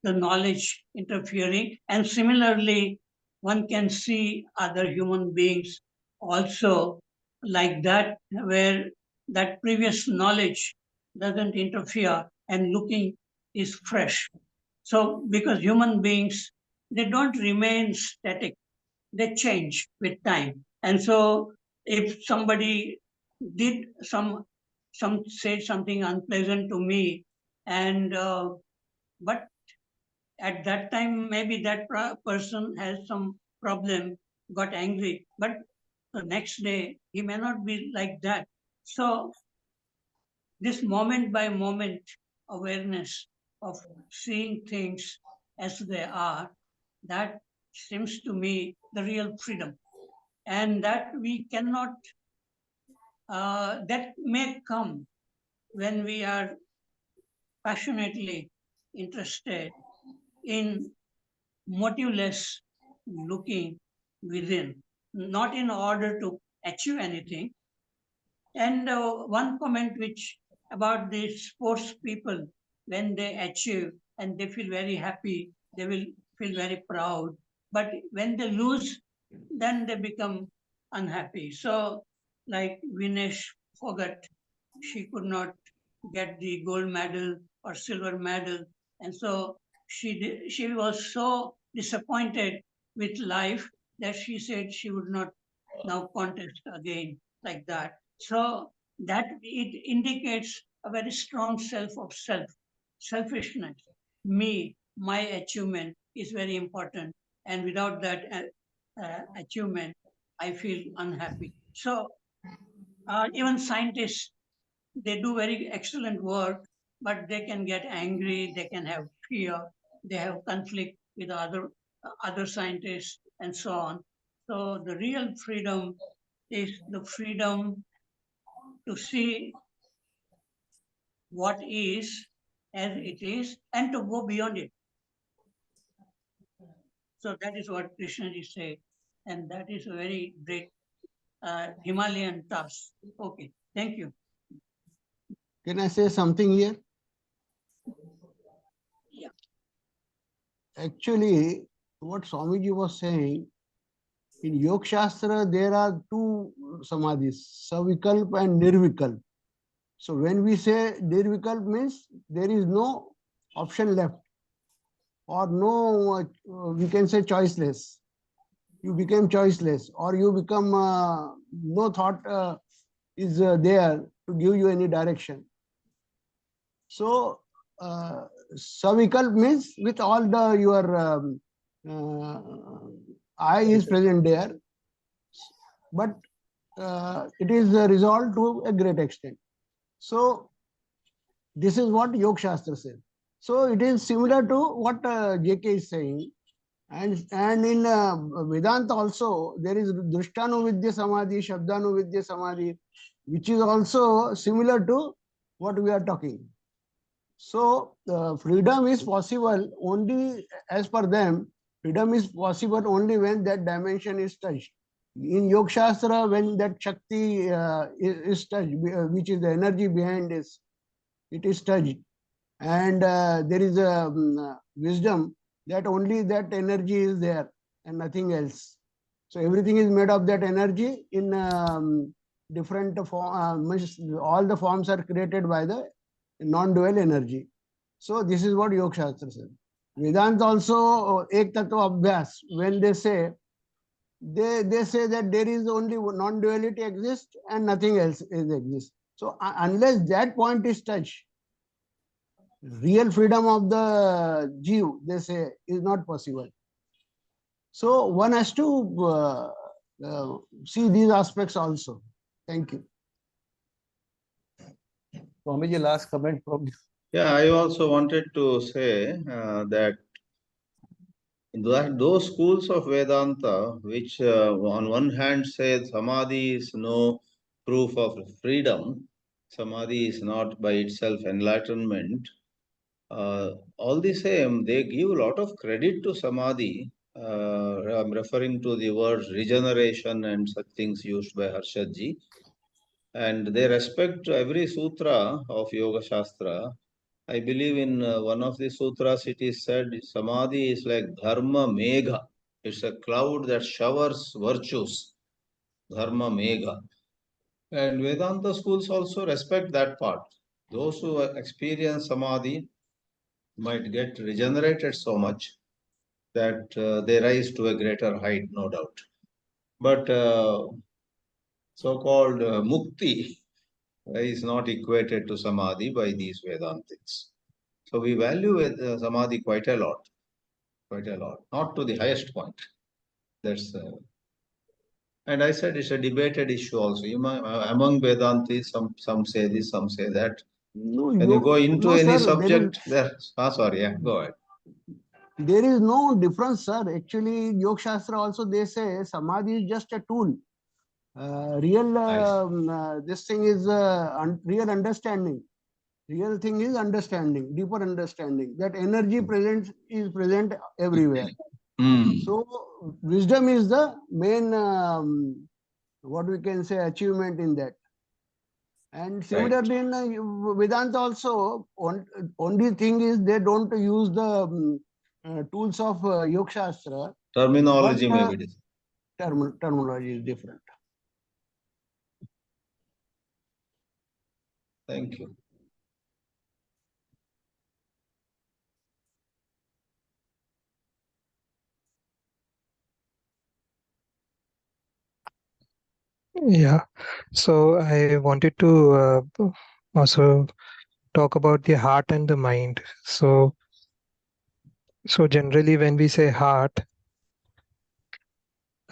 the knowledge interfering. And similarly, one can see other human beings also like that, where that previous knowledge doesn't interfere and looking is fresh. So, because human beings, they don't remain static, they change with time. And so, if somebody did some said something unpleasant to me, and but at that time maybe that person has some problem, got angry, but the next day he may not be like that. So this moment by moment awareness of seeing things as they are, that seems to me the real freedom. And that we cannot, that may come when we are passionately interested in motiveless looking within, not in order to achieve anything. And one comment which about the sports people, when they achieve and they feel very happy, they will feel very proud. But when they lose, then they become unhappy. So, like Dinesh forgot, she could not get the gold medal or silver medal, and so she was so disappointed with life that she said she would not now contest again like that. So that it indicates a very strong self of self, selfishness. Me, my achievement is very important, and without that achievement, I feel unhappy. So even scientists, they do very excellent work, but they can get angry, they can have fear, they have conflict with other scientists, and so on. So the real freedom is the freedom to see what is as it is and to go beyond it. So that is what Krishna ji said, and that is a very great Himalayan task. Okay, thank you. Can I say something here? Yeah. Actually, what Swamiji was saying, in Yoga Shastra, there are two samadhis, savikalp and nirvikalp. So when we say nirvikalp means there is no option left, or no, we can say choiceless. You became choiceless, or you become, no thought is there to give you any direction. So, savikalp means with all the your I is present there, but it is resolved to a great extent. So this is what Yoga Shastra says. So it is similar to what JK is saying, and in Vedanta also there is Drishthanuvidya Samadhi, Shabdanuvidya Samadhi, which is also similar to what we are talking. So freedom is possible only, as per them, freedom is possible only when that dimension is touched. In Yoga Shastra, when that Shakti is touched, which is the energy behind this, it is touched. And there is a wisdom that only that energy is there and nothing else. So everything is made of that energy in different form. All the forms are created by the non-dual energy. So this is what Yoga Shastra says. Vedanta also Ek Tattva Abhyas, when they say that there is only non-duality exists and nothing else is exists. So unless that point is touched, real freedom of the Jeev, they say, is not possible. So one has to see these aspects also. Thank you. Swamiji, last comment from you. Yeah, I also wanted to say that those schools of Vedanta, which on one hand say Samadhi is no proof of freedom, Samadhi is not by itself enlightenment, all the same, they give a lot of credit to Samadhi. I'm referring to the words regeneration and such things used by Harshadji. And they respect every sutra of Yoga Shastra. I believe in one of the sutras it is said Samadhi is like Dharma Megha. It's a cloud that showers virtues. Dharma Megha. And Vedanta schools also respect that part. Those who experience Samadhi might get regenerated so much that they rise to a greater height, no doubt. But so-called mukti is not equated to samadhi by these Vedantics. So we value samadhi quite a lot, not to the highest point. That's and I said it's a debated issue also. Among Vedantis, some say this, some say that. No, When you go into no, any sir, subject, sorry, yeah, go ahead. there is no difference, sir. Actually, Yoga Shastra also they say Samadhi is just a tool. This thing is real understanding. Real thing is understanding, deeper understanding. That energy is present everywhere. So wisdom is the main, what we can say, achievement in that. And similarly in Vedanta also, only thing is they don't use the tools of Yoga Shastra. Terminology but, maybe. Terminology is different. Thank you. Yeah. So I wanted to also talk about the heart and the mind. So generally when we say heart,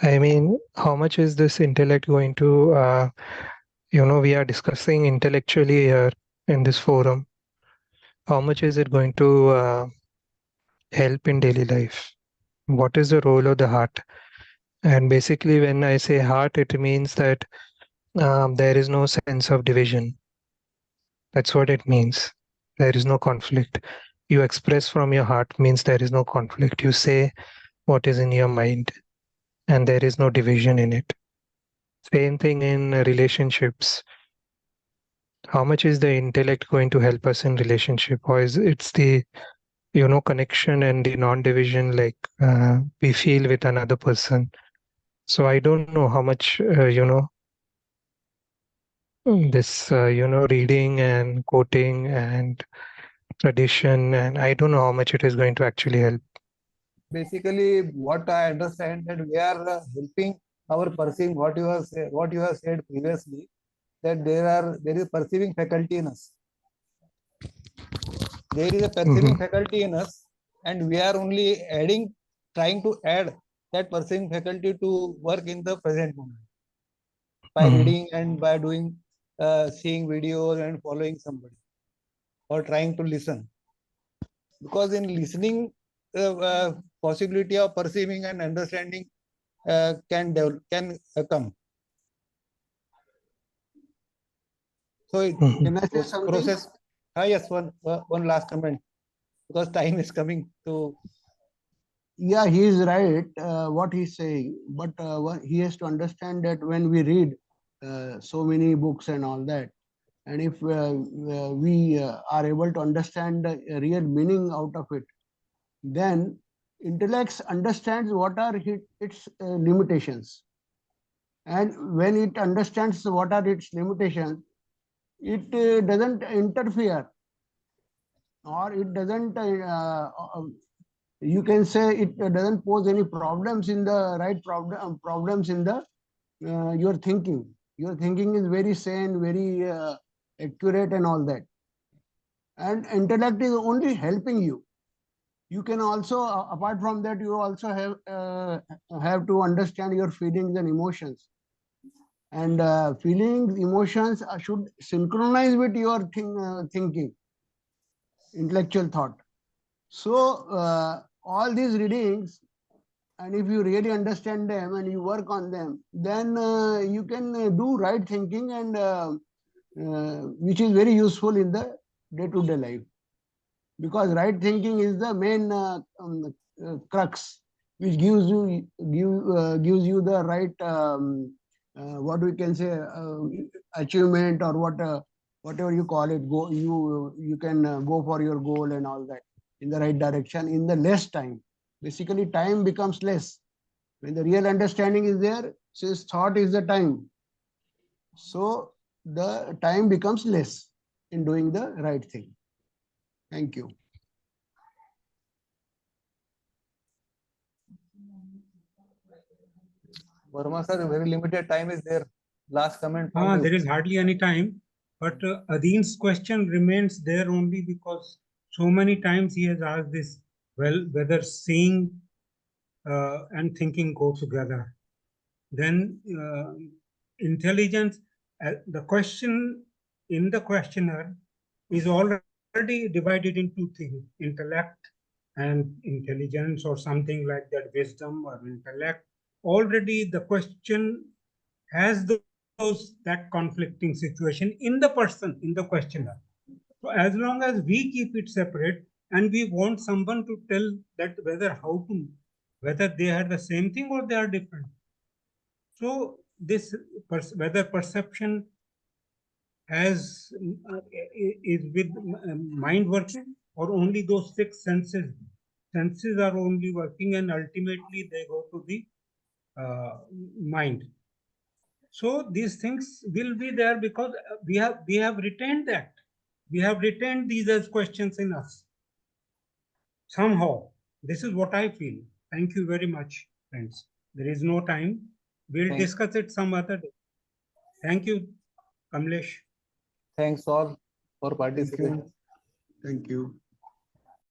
I mean, how much is this intellect going to, we are discussing intellectually here in this forum. How much is it going to help in daily life? What is the role of the heart? And basically, when I say heart, it means that there is no sense of division. That's what it means. There is no conflict. You express from your heart means there is no conflict. You say what is in your mind, and there is no division in it. Same thing in relationships. How much is the intellect going to help us in relationship, or is it's the connection and the non-division like we feel with another person? So I don't know how much this reading and quoting and tradition, and I don't know how much it is going to actually help. Basically, what I understand that we are helping our perceiving what you have said previously, that there is perceiving faculty in us. There is a perceiving faculty in us, and we are only trying to add that perceiving faculty to work in the present moment by reading and by doing seeing videos and following somebody or trying to listen. Because in listening, possibility of perceiving and understanding can come. So Can I say something? Yes, one last comment, because time is coming to. Yeah, he is right, what he's saying, but he has to understand that when we read so many books and all that, and if we are able to understand the real meaning out of it, then intellect understands what are its limitations. And when it understands what are its limitations, it doesn't interfere, or it doesn't you can say it doesn't pose any problems in the problems in the your thinking. Your thinking is very sane, very accurate and all that. And intellect is only helping you. You can also, apart from that, you also have to understand your feelings and emotions. And feelings, emotions should synchronize with your thinking, intellectual thought. So all these readings, and if you really understand them and you work on them, then you can do right thinking, and which is very useful in the day-to-day life. Because right thinking is the main crux, which gives you the right what we can say achievement, or whatever you call it. You can go for your goal and all that in the right direction in the less time. Basically, time becomes less when the real understanding is there. Since thought is the time, so the time becomes less in doing the right thing. Thank you. Verma sir, very limited time is there. Last comment from you. There is hardly any time, but Adeen's question remains there only because so many times he has asked this, well, whether seeing and thinking go together. Then intelligence, the question in the questionnaire is already divided into things: intellect and intelligence, or something like that, wisdom or intellect. Already the question has that conflicting situation in the person, in the questioner. So as long as we keep it separate, and we want someone to tell that whether they are the same thing or they are different. So this whether perception has is with mind working, or only those six senses are only working, and ultimately they go to the mind. So these things will be there because we have retained that. We have retained these as questions in us. Somehow, this is what I feel. Thank you very much, friends. There is no time. We'll discuss it some other day. Thank you, Kamlesh. Thanks all for participating. Thank you.